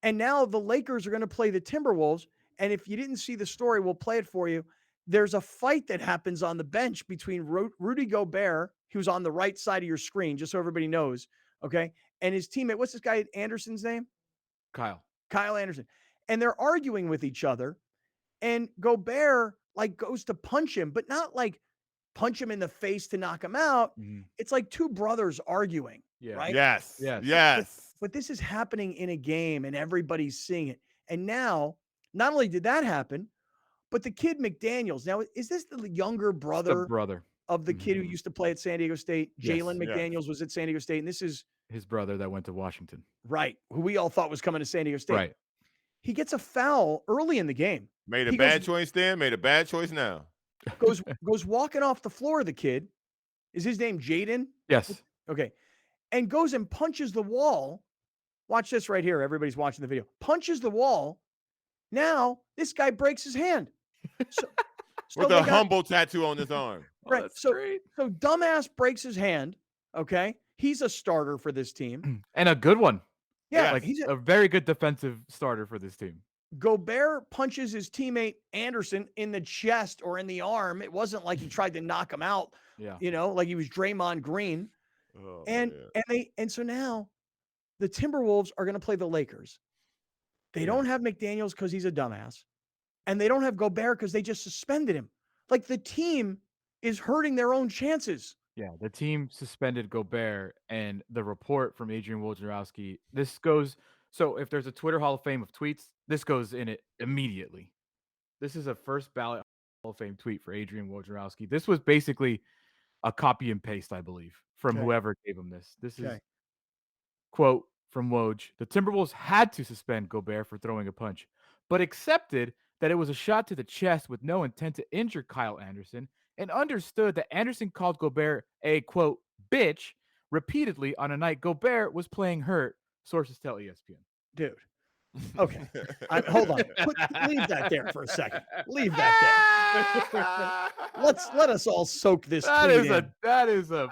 And now the Lakers are going to play the Timberwolves. And if you didn't see the story, we'll play it for you. There's a fight that happens on the bench between Rudy Gobert, who's on the right side of your screen, just so everybody knows, okay, and his teammate. What's this guy Anderson's name? Kyle Anderson. And they're arguing with each other. And Gobert like goes to punch him, but not like punch him in the face to knock him out. It's like two brothers arguing. Yeah. Right? Yes. But this is happening in a game and everybody's seeing it. And now, not only did that happen, but the kid McDaniels. Now, is this the younger brother of the kid who used to play at San Diego State? Yes. Jalen McDaniels was at San Diego State. And this is his brother that went to Washington. Right. Who we all thought was coming to San Diego State. Right. He gets a foul early in the game. Made a bad choice then, made a bad choice now. Goes walking off the floor, the kid. Is his name Jaden? Yes. Okay. And goes and punches the wall. Watch this right here. Everybody's watching the video. Punches the wall. Now this guy breaks his hand. So, With a humble tattoo on his arm. Right. So dumbass breaks his hand. Okay. He's a starter for this team. And a good one. Yeah. Like He's a very good defensive starter for this team. Gobert punches his teammate Anderson in the chest or in the arm. It wasn't like he tried to knock him out. Yeah. Like he was Draymond Green. Oh, And so now the Timberwolves are going to play the Lakers. They don't have McDaniels because he's a dumbass. And they don't have Gobert because they just suspended him. Like the team is hurting their own chances. Yeah, the team suspended Gobert, and the report from Adrian Wojnarowski, this goes, so if there's a Twitter Hall of Fame of tweets, this goes in it immediately. This is a first ballot Hall of Fame tweet for Adrian Wojnarowski. This was basically a copy and paste, I believe, from Okay. whoever gave him this. This is, Okay. quote from Woj, the Timberwolves had to suspend Gobert for throwing a punch, but accepted that it was a shot to the chest with no intent to injure Kyle Anderson, and understood that Anderson called Gobert a, quote, bitch repeatedly on a night Gobert was playing hurt, sources tell ESPN. Dude. Okay. Hold on. Leave that there for a second. Leave that there. Let us all soak this That tweet is in.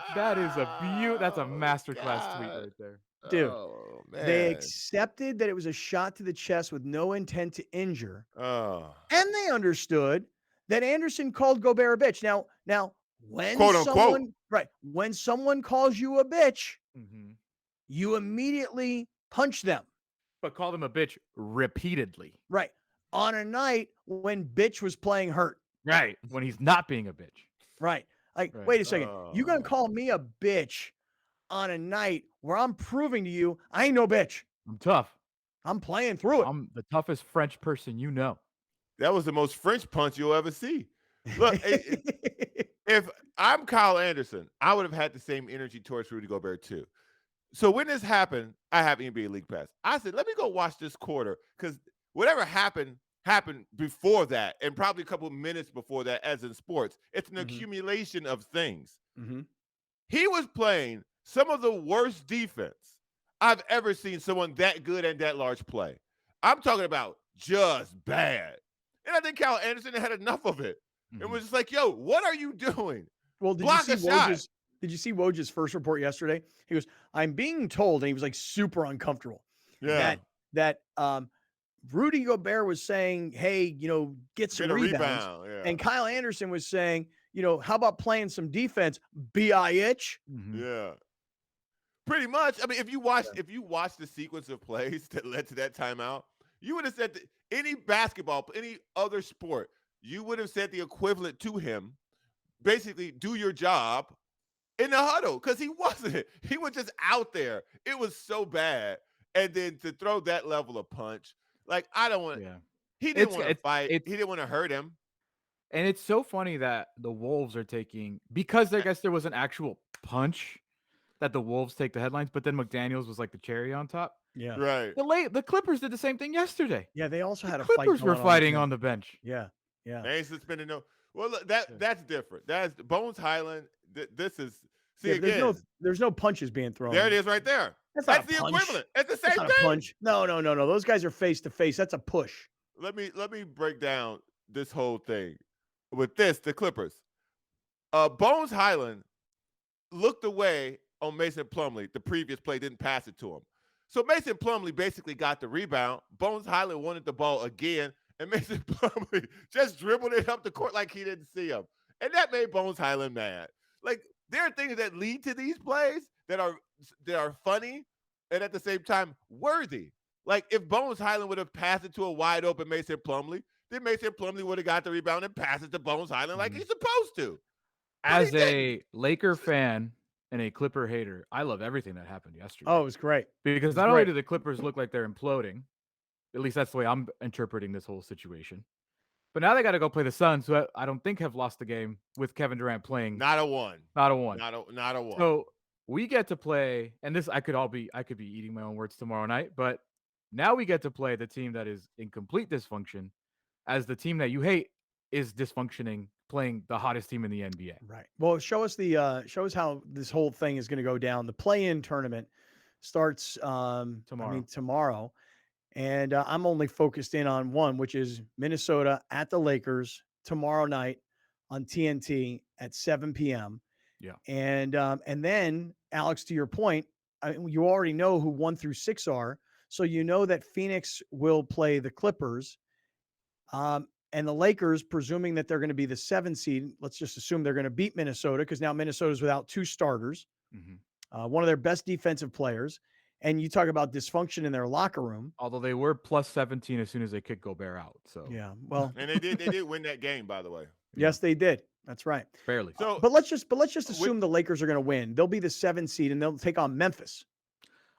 that's a masterclass tweet right there. Dude, Oh, they man. accepted that it was a shot to the chest with no intent to injure. Oh. And they understood that Anderson called Gobert a bitch. Now, when Quote, unquote. when someone calls you a bitch, Mm-hmm. you immediately punch them. But called him a bitch repeatedly. Right. On a night when bitch was playing hurt. Right. When he's not being a bitch. Right. Like, Right. wait a second. You gonna call me a bitch on a night where I'm proving to you I ain't no bitch. I'm tough. I'm playing through it. I'm the toughest French person you know. That was the most French punch you'll ever see. Look, if I'm Kyle Anderson, I would have had the same energy towards Rudy Gobert too. So when this happened, I have NBA League Pass. I said, let me go watch this quarter because whatever happened before that, and probably a couple of minutes before that, as in sports. It's an accumulation of things. Mm-hmm. He was playing some of the worst defense I've ever seen someone that good and that large play. I'm talking about just bad. And I think Kyle Anderson had enough of it. It was just like, yo, what are you doing? Well, did Block you a see shot. Woj's first report yesterday? He goes, I'm being told, and he was like super uncomfortable. Yeah. That Rudy Gobert was saying, hey, get some Get a rebounds. rebound, yeah. And Kyle Anderson was saying, how about playing some defense? B-I-itch. Yeah. Pretty much. I mean, if you watch the sequence of plays that led to that timeout, you would have said that any basketball, any other sport, you would have said the equivalent to him. Basically, do your job in the huddle, because he wasn't. He was just out there. It was so bad. And then to throw that level of punch, like, I don't want. Yeah. He didn't want to fight. He didn't want to hurt him. And it's so funny that the Wolves are taking, because I guess there was an actual punch, that the Wolves take the headlines, but then McDaniels was like the cherry on top. Yeah. Right. The Clippers did the same thing yesterday. Yeah, they also had a Clippers fight. were fighting on the bench. Yeah. Yeah. They ain't suspended no. Well, look, that's different. That's Bones Highland. This is Yeah, again. there's no punches being thrown. There it is, right there. That's That's not the a punch. equivalent. It's the That's same not a thing. punch. No. Those guys are face to face. That's a push. Let me break down this whole thing with the Clippers. Bones Highland looked away on Mason Plumlee. The previous play didn't pass it to him. So Mason Plumlee basically got the rebound. Bones Highland wanted the ball again, and Mason Plumlee just dribbled it up the court like he didn't see him. And that made Bones Highland mad. Like, there are things that lead to these plays that are funny and at the same time worthy. Like, if Bones Highland would have passed it to a wide open Mason Plumlee, then Mason Plumlee would have got the rebound and passed it to Bones Highland like he's supposed to. As a Laker fan and a Clipper hater, I love everything that happened yesterday. Oh, it was great. Because not only do the Clippers look like they're imploding, at least that's the way I'm interpreting this whole situation, but now they got to go play the Suns, who I don't think have lost the game with Kevin Durant playing. Not a one. Not a one. Not a one. So we get to play, and this I could be eating my own words tomorrow night, but now we get to play the team that is in complete dysfunction, as the team that you hate is dysfunctioning playing the hottest team in the NBA. Right. Well, show us how this whole thing is going to go down. The play-in tournament starts tomorrow. And I'm only focused in on one, which is Minnesota at the Lakers tomorrow night on TNT at 7 p.m. Yeah. And then, Alex, to your point, you already know who 1 through 6 are. So you know that Phoenix will play the Clippers. And the Lakers, presuming that they're going to be the 7 seed, let's just assume they're going to beat Minnesota because now Minnesota's without 2 starters, one of their best defensive players. And you talk about dysfunction in their locker room. Although they were plus 17 as soon as they kicked Gobert out. So yeah, well, and they did win that game, by the way. Yes, they did. That's right. Barely. So, but let's just assume the Lakers are going to win. They'll be the 7 seed and they'll take on Memphis.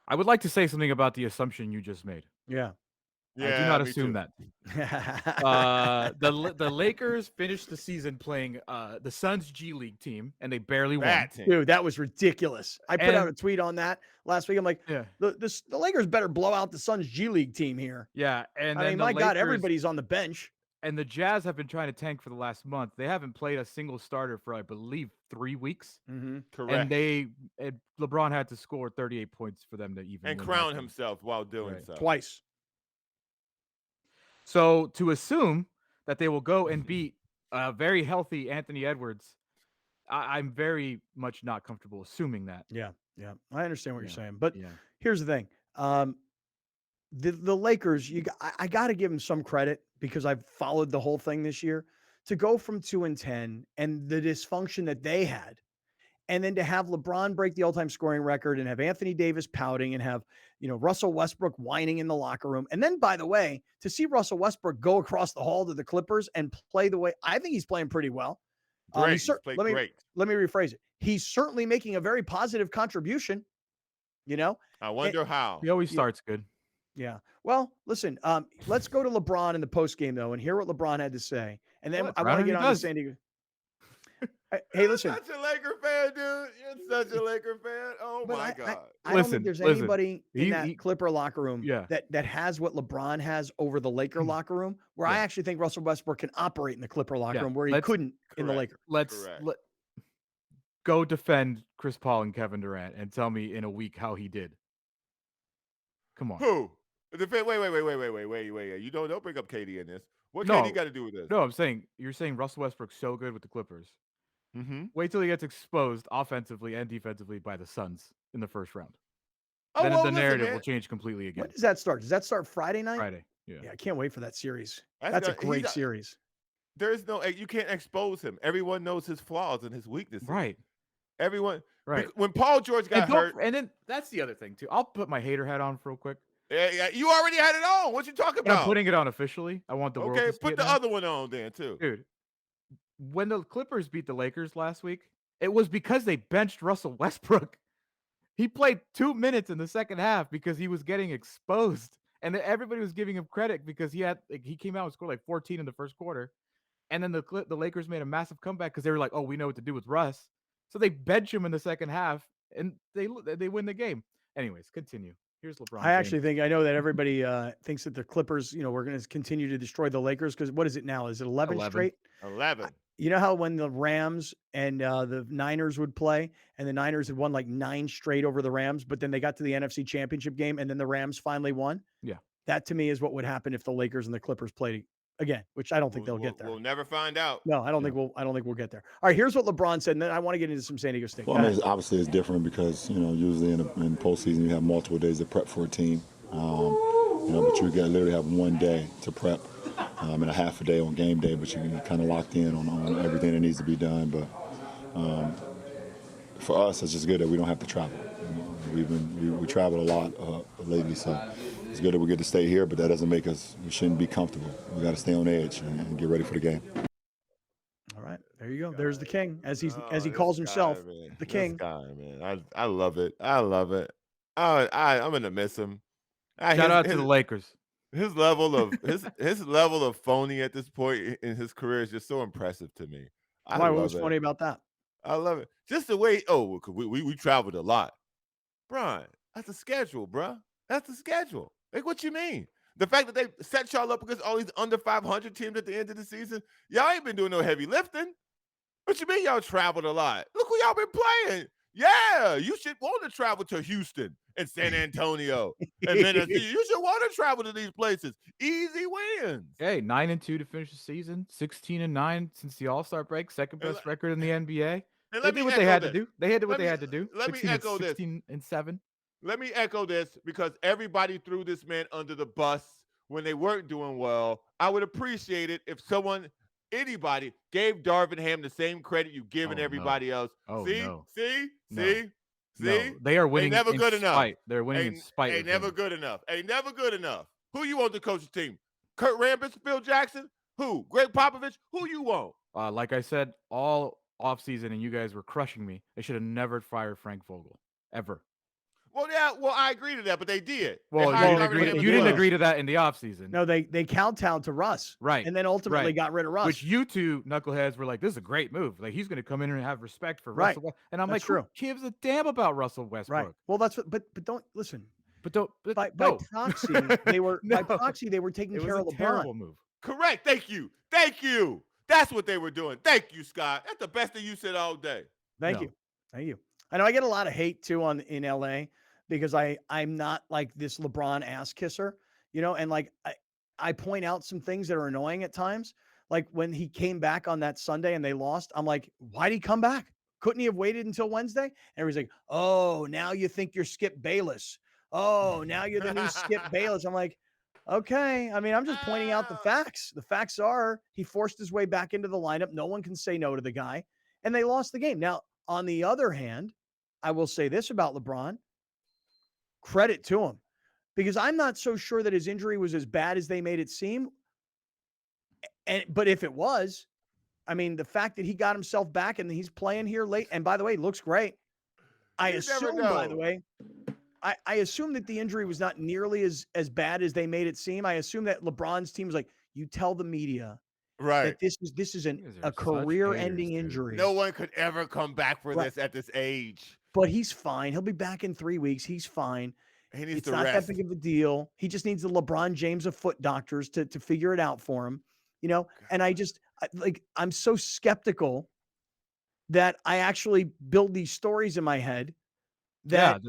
I would like to say something about the assumption you just made. Yeah. I do not assume that. The Lakers finished the season playing the Suns G League team, and they barely won. Dude, that was ridiculous. I put out a tweet on that last week. I'm like, the Lakers better blow out the Suns G League team here. Yeah, and I mean, my God, everybody's on the bench. And the Jazz have been trying to tank for the last month. They haven't played a single starter for, I believe, 3 weeks. Correct. And LeBron had to score 38 points for them to even and win crown that game. himself while doing so. Twice. So to assume that they will go and beat a very healthy Anthony Edwards, I'm very much not comfortable assuming that. Yeah. I understand what you're saying. But here's the thing. The Lakers, I got to give them some credit because I've followed the whole thing this year. To go from 2-10 and the dysfunction that they had, and then to have LeBron break the all-time scoring record and have Anthony Davis pouting and have, Russell Westbrook whining in the locker room. And then, by the way, to see Russell Westbrook go across the hall to the Clippers and play the way I think he's playing pretty well. Great. He's played let me great. Let me rephrase it. He's certainly making a very positive contribution. I wonder how. He always starts good. Yeah. Well, listen, let's go to LeBron in the post game though and hear what LeBron had to say. And then I want to get on to San Diego. Hey, listen. You're such a Laker fan, dude. You're such a Laker fan. Oh my God. I don't think there's anybody in that Clipper locker room that has what LeBron has over the Laker locker room, where I actually think Russell Westbrook can operate in the Clipper locker room where he couldn't in the Laker. Let's go defend Chris Paul and Kevin Durant and tell me in a week how he did. Come on. Who? Wait. You don't bring up KD in this. What KD got to do with this? No, you're saying Russell Westbrook's so good with the Clippers. Wait till he gets exposed offensively and defensively by the Suns in the first round. Then the narrative will change completely again. When does that start? Does that start Friday night? Friday. Yeah, I can't wait for that series. That's a great series. There's you can't expose him. Everyone knows his flaws and his weaknesses. Right. Everyone. Right. When Paul George got hurt. And then that's the other thing too. I'll put my hater hat on real quick. Yeah, you already had it on. What you talking about? I'm putting it on officially. I want the world to see put it the now. other one on then too. Dude, when the Clippers beat the Lakers last week, it was because they benched Russell Westbrook. He played 2 minutes in the second half because he was getting exposed. And everybody was giving him credit because he came out and scored like 14 in the first quarter. And then the Lakers made a massive comeback because they were like, oh, we know what to do with Russ. So they bench him in the second half and they win the game. Anyways, continue. Here's LeBron. I actually think I know that everybody thinks that the Clippers, we're going to continue to destroy the Lakers because what is it now? Is it 11 straight? 11. You know how when the Rams and the Niners would play and the Niners had won like 9 straight over the Rams, but then they got to the NFC Championship game and then the Rams finally won? Yeah. That to me is what would happen if the Lakers and the Clippers played again, which I don't think they'll get there. We'll never find out. No, I don't think we'll get there. All right, here's what LeBron said, and then I want to get into some San Diego State. Well, I mean, obviously it's different because, usually in postseason you have multiple days to prep for a team. But you literally have one day to prep and a half a day on game day, but you're kind of locked in on everything that needs to be done. But for us, it's just good that we don't have to travel. We travel a lot lately, so it's good that we get to stay here, but that doesn't make us, we shouldn't be comfortable. We got to stay on edge and get ready for the game. All right, there you go. There's the king, as he calls himself, the king. This guy, man. I love it. I'm gonna miss him. Shout out to the Lakers. His level of his level of phony at this point in his career is just so impressive to me. Why? What was funny about that? I love it. Just the way. Oh, we traveled a lot, Brian. That's a schedule, bruh. That's a schedule. Like, what you mean? The fact that they set y'all up against all these under 500 teams at the end of the season, y'all ain't been doing no heavy lifting. What you mean y'all traveled a lot? Look who y'all been playing. Yeah, you should want to travel to Houston and San Antonio and Minnesota. You should want to travel to these places. Easy wins. Hey, 9-2 to finish the season, 16-9 since the All-Star break, second best record in the NBA. They did what they had to do. They did what they had to do. Let me echo this. 16-7. Let me echo this because everybody threw this man under the bus when they weren't doing well. I would appreciate it if anybody gave Darvin Ham the same credit you've given everybody else. See? They are winning. Ain't never good enough. They're winning in spite. Ain't never good enough. Ain't never good enough. Who you want to coach the team? Kurt Rambis, Phil Jackson? Who? Greg Popovich? Who you want? Like I said, all offseason, and you guys were crushing me. They should have never fired Frank Vogel, ever. Well, yeah, I agree to that, but they did. Well, you didn't agree to that in the offseason. No, they kowtowed to Russ. Right. And then ultimately got rid of Russ. Which you two knuckleheads were like, this is a great move. Like, he's going to come in and have respect for Russell. And I'm That's like, true. who gives a damn about Russell Westbrook? Right. Well, that's what, but don't listen. By no. proxy, they were by proxy they were taking care of LeBron. Terrible move. Correct. Thank you. That's what they were doing. Thank you, Scott. That's the best thing you said all day. Thank you. I know I get a lot of hate too in LA because I'm not like this LeBron ass kisser, and like I point out some things that are annoying at times. Like when he came back on that Sunday and they lost, I'm like, why'd he come back? Couldn't he have waited until Wednesday? And everybody's like, oh, now you think you're Skip Bayless. Oh, now you're the new Skip Bayless. I'm like, okay. I mean, I'm just pointing out the facts. The facts are he forced his way back into the lineup. No one can say no to the guy. And they lost the game. Now, on the other hand, I will say this about LeBron. Credit to him. Because I'm not so sure that his injury was as bad as they made it seem. But if it was, I mean, the fact that he got himself back and he's playing here late, and by the way, looks great. I assume that the injury was not nearly as bad as they made it seem. I assume that LeBron's team was like, you tell the media that this is a career-ending injury. No one could ever come back for this at this age. But he's fine. He'll be back in 3 weeks. He's fine. He needs it's to not rest. that big of a deal. He just needs the LeBron James of foot doctors to figure it out for him. And I'm so skeptical that I actually build these stories in my head that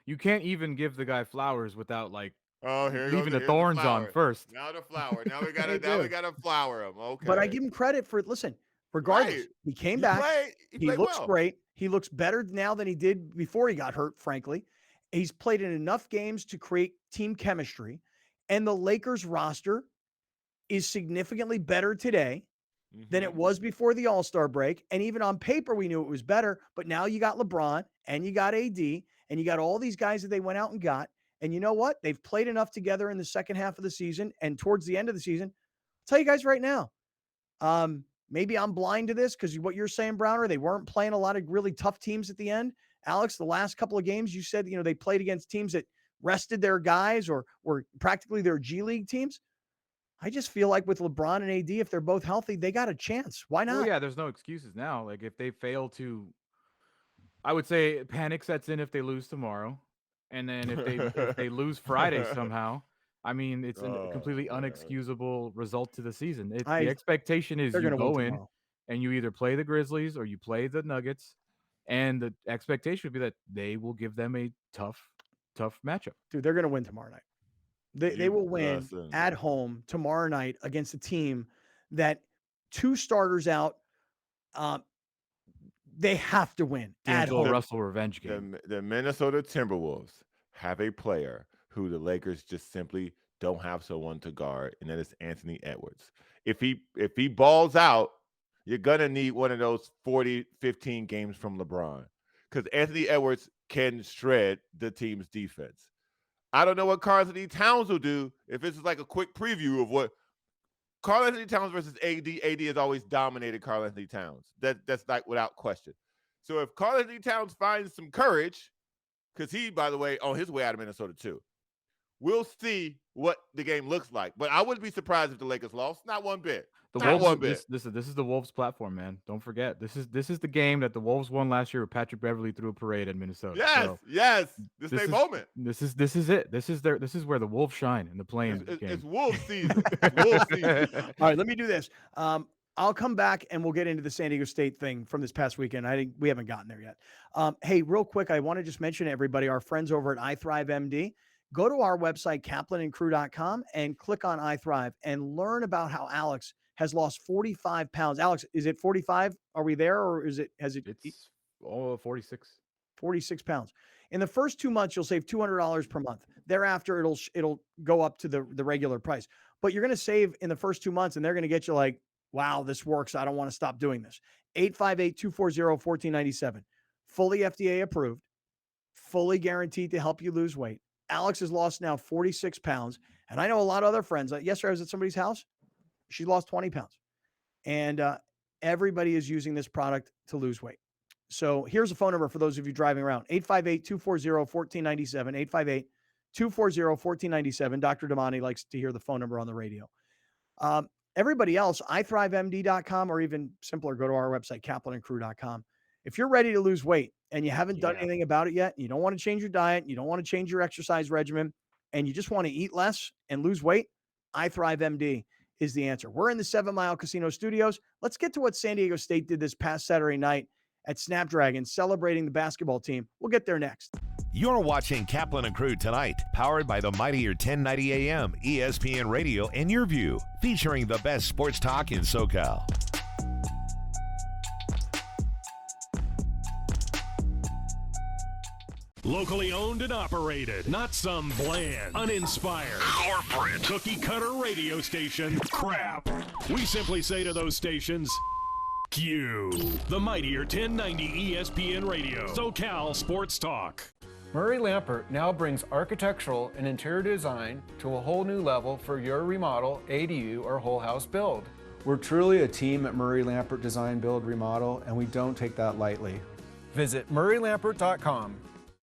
you can't even give the guy flowers without leaving the here's thorns flower. on first. Now the flower. Now we gotta flower him. Okay. But I give him credit for it. Listen, regardless, he came back. He looks great. He looks better now than he did before he got hurt, frankly. He's played in enough games to create team chemistry. And the Lakers roster is significantly better today than it was before the All-Star break. And even on paper, we knew it was better. But now you got LeBron and you got AD and you got all these guys that they went out and got. And you know what? They've played enough together in the second half of the season and towards the end of the season. I'll tell you guys right now, maybe I'm blind to this because what you're saying, Browner, they weren't playing a lot of really tough teams at the end. Alex, the last couple of games, you said, they played against teams that rested their guys or were practically their G League teams. I just feel like with LeBron and AD, if they're both healthy, they got a chance. Why not? Well, yeah, there's no excuses now. Like if they fail to, I would say panic sets in if they lose tomorrow. And then if they lose Friday somehow, I mean, it's a completely unexcusable result to the season. The expectation is you go in and you either play the Grizzlies or you play the Nuggets. And the expectation would be that they will give them a tough matchup. Dude, they're going to win tomorrow night. They will win at home tomorrow night against a team that 2 starters out. They have to win at home. Russell revenge game. The Minnesota Timberwolves have a player who the Lakers just simply don't have someone to guard, and that is Anthony Edwards. If he balls out, you're going to need one of those 40-15 games from LeBron because Anthony Edwards can shred the team's defense. I don't know what Karl-Anthony Towns will do if this is like a quick preview of what Karl-Anthony Towns versus AD. AD has always dominated Karl-Anthony Towns. That's like without question. So if Karl-Anthony Towns finds some courage, because he, by the way, on his way out of Minnesota too, we'll see what the game looks like. But I wouldn't be surprised if the Lakers lost. Not one bit. The Not Wolves. one bit. This is the Wolves platform, man. Don't forget. This is the game that the Wolves won last year with Patrick Beverly threw a parade in Minnesota. Yes, So yes. This is their moment. This is it. This is where the Wolves shine in the playing game. It's Wolves season. It's Wolves season. All right, let me do this. I'll come back and we'll get into the San Diego State thing from this past weekend. I think we haven't gotten there yet. Hey, real quick, I want to just mention to everybody, our friends over at iThrive MD, go to our website, kaplanandcrew.com, and click on iThrive and learn about how Alex has lost 45 pounds. Alex, is it 45? Are we there, or has it? It's 46. 46 pounds. In the first 2 months, you'll save $200 per month. Thereafter, it'll go up to the regular price. But you're going to save in the first 2 months, and they're going to get you like, wow, this works. I don't want to stop doing this. 858-240-1497. Fully FDA approved, fully guaranteed to help you lose weight. Alex has lost now 46 pounds. And I know a lot of other friends. Yesterday, I was at somebody's house. She lost 20 pounds. And everybody is using this product to lose weight. So here's a phone number for those of you driving around. 858-240-1497. 858-240-1497. Dr. Damani likes to hear the phone number on the radio. Everybody else, ithrivemd.com, or even simpler, go to our website, kaplanandcrew.com. If you're ready to lose weight and you haven't done anything about it yet, you don't want to change your diet, you don't want to change your exercise regimen, and you just want to eat less and lose weight, iThrive MD is the answer. We're in the 7 Mile Casino Studios. Let's get to what San Diego State did this past Saturday night at Snapdragon, celebrating the basketball team. We'll get there next. You're watching Kaplan and Crew Tonight, powered by the mightier 1090 AM, ESPN Radio, and YurView, featuring the best sports talk in SoCal. Locally owned and operated, not some bland, uninspired, corporate, cookie-cutter radio station crap. We simply say to those stations, Q. The mightier 1090 ESPN Radio, SoCal Sports Talk. Murray Lampert now brings architectural and interior design to a whole new level for your remodel, ADU, or whole house build. We're truly a team at Murray Lampert Design, Build, Remodel, and we don't take that lightly. Visit murraylampert.com.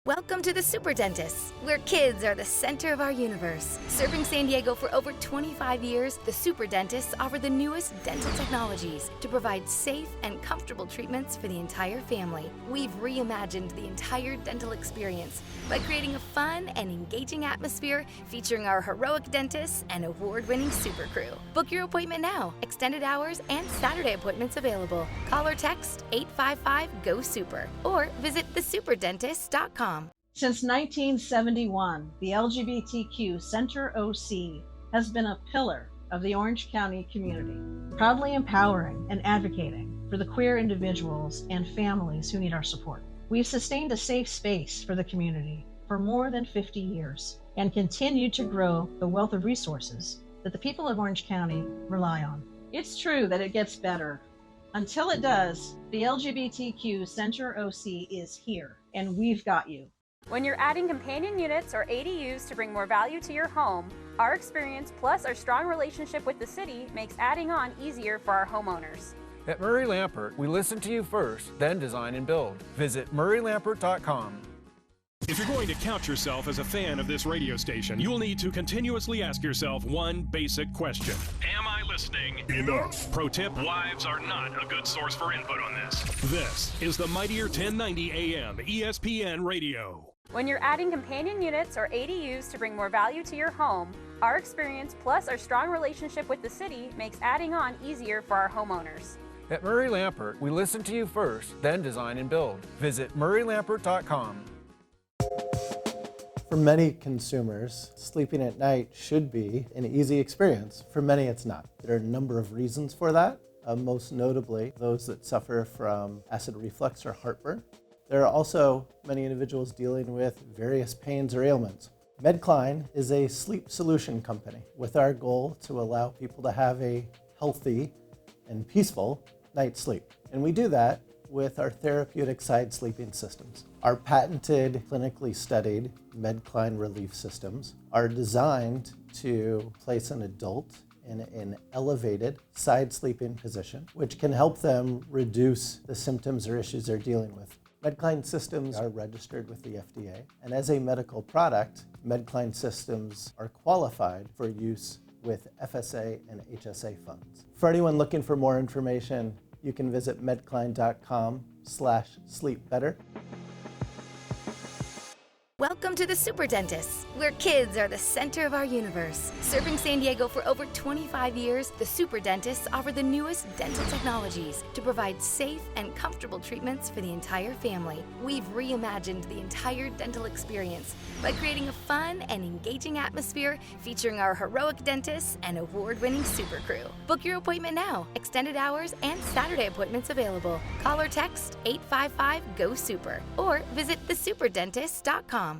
Welcome to the Super Dentist, where kids are the center of our universe. Serving San Diego for over 25 years, the Super Dentists offer the newest dental technologies to provide safe and comfortable treatments for the entire family. We've reimagined the entire dental experience by creating a fun and engaging atmosphere featuring our heroic dentists and award-winning super crew. Book your appointment now. Extended hours and Saturday appointments available. Call or text 855-GO-SUPER or visit thesuperdentist.com. Since 1971, the LGBTQ Center OC has been a pillar of the Orange County community, proudly empowering and advocating for the queer individuals and families who need our support. We've sustained a safe space for the community for more than 50 years and continue to grow the wealth of resources that the people of Orange County rely on. It's true that it gets better. Until it does, the LGBTQ Center OC is here, and we've got you. When you're adding companion units or ADUs to bring more value to your home, our experience plus our strong relationship with the city makes adding on easier for our homeowners. At Murray Lampert, we listen to you first, then design and build. Visit murraylampert.com. If you're going to count yourself as a fan of this radio station, you'll need to continuously ask yourself one basic question. Am I listening enough? Pro tip, wives are not a good source for input on this. This is the mightier 1090 AM ESPN Radio. When you're adding companion units or ADUs to bring more value to your home, our experience plus our strong relationship with the city makes adding on easier for our homeowners. At Murray Lampert, we listen to you first, then design and build. Visit murraylampert.com. For many consumers, sleeping at night should be an easy experience. For many, it's not. There are a number of reasons for that, most notably those that suffer from acid reflux or heartburn. There are also many individuals dealing with various pains or ailments. MedCline is a sleep solution company with our goal to allow people to have a healthy and peaceful night's sleep. And we do that with our therapeutic side sleeping systems. Our patented, clinically studied MedCline relief systems are designed to place an adult in an elevated side sleeping position, which can help them reduce the symptoms or issues they're dealing with. MedCline systems are registered with the FDA, and as a medical product, MedCline systems are qualified for use with FSA and HSA funds. For anyone looking for more information, you can visit medcline.com/sleepbetter. Welcome to the Super Dentist, where kids are the center of our universe. Serving San Diego for over 25 years, the Super Dentists offer the newest dental technologies to provide safe and comfortable treatments for the entire family. We've reimagined the entire dental experience by creating a fun and engaging atmosphere featuring our heroic dentists and award-winning super crew. Book your appointment now. Extended hours and Saturday appointments available. Call or text 855-GO-SUPER or visit thesuperdentist.com.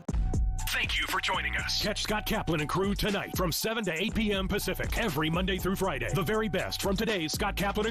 Thank you for joining us. Catch Scott Kaplan and Crew tonight from 7 to 8 p.m. Pacific every Monday through Friday. The very best from today's Scott Kaplan and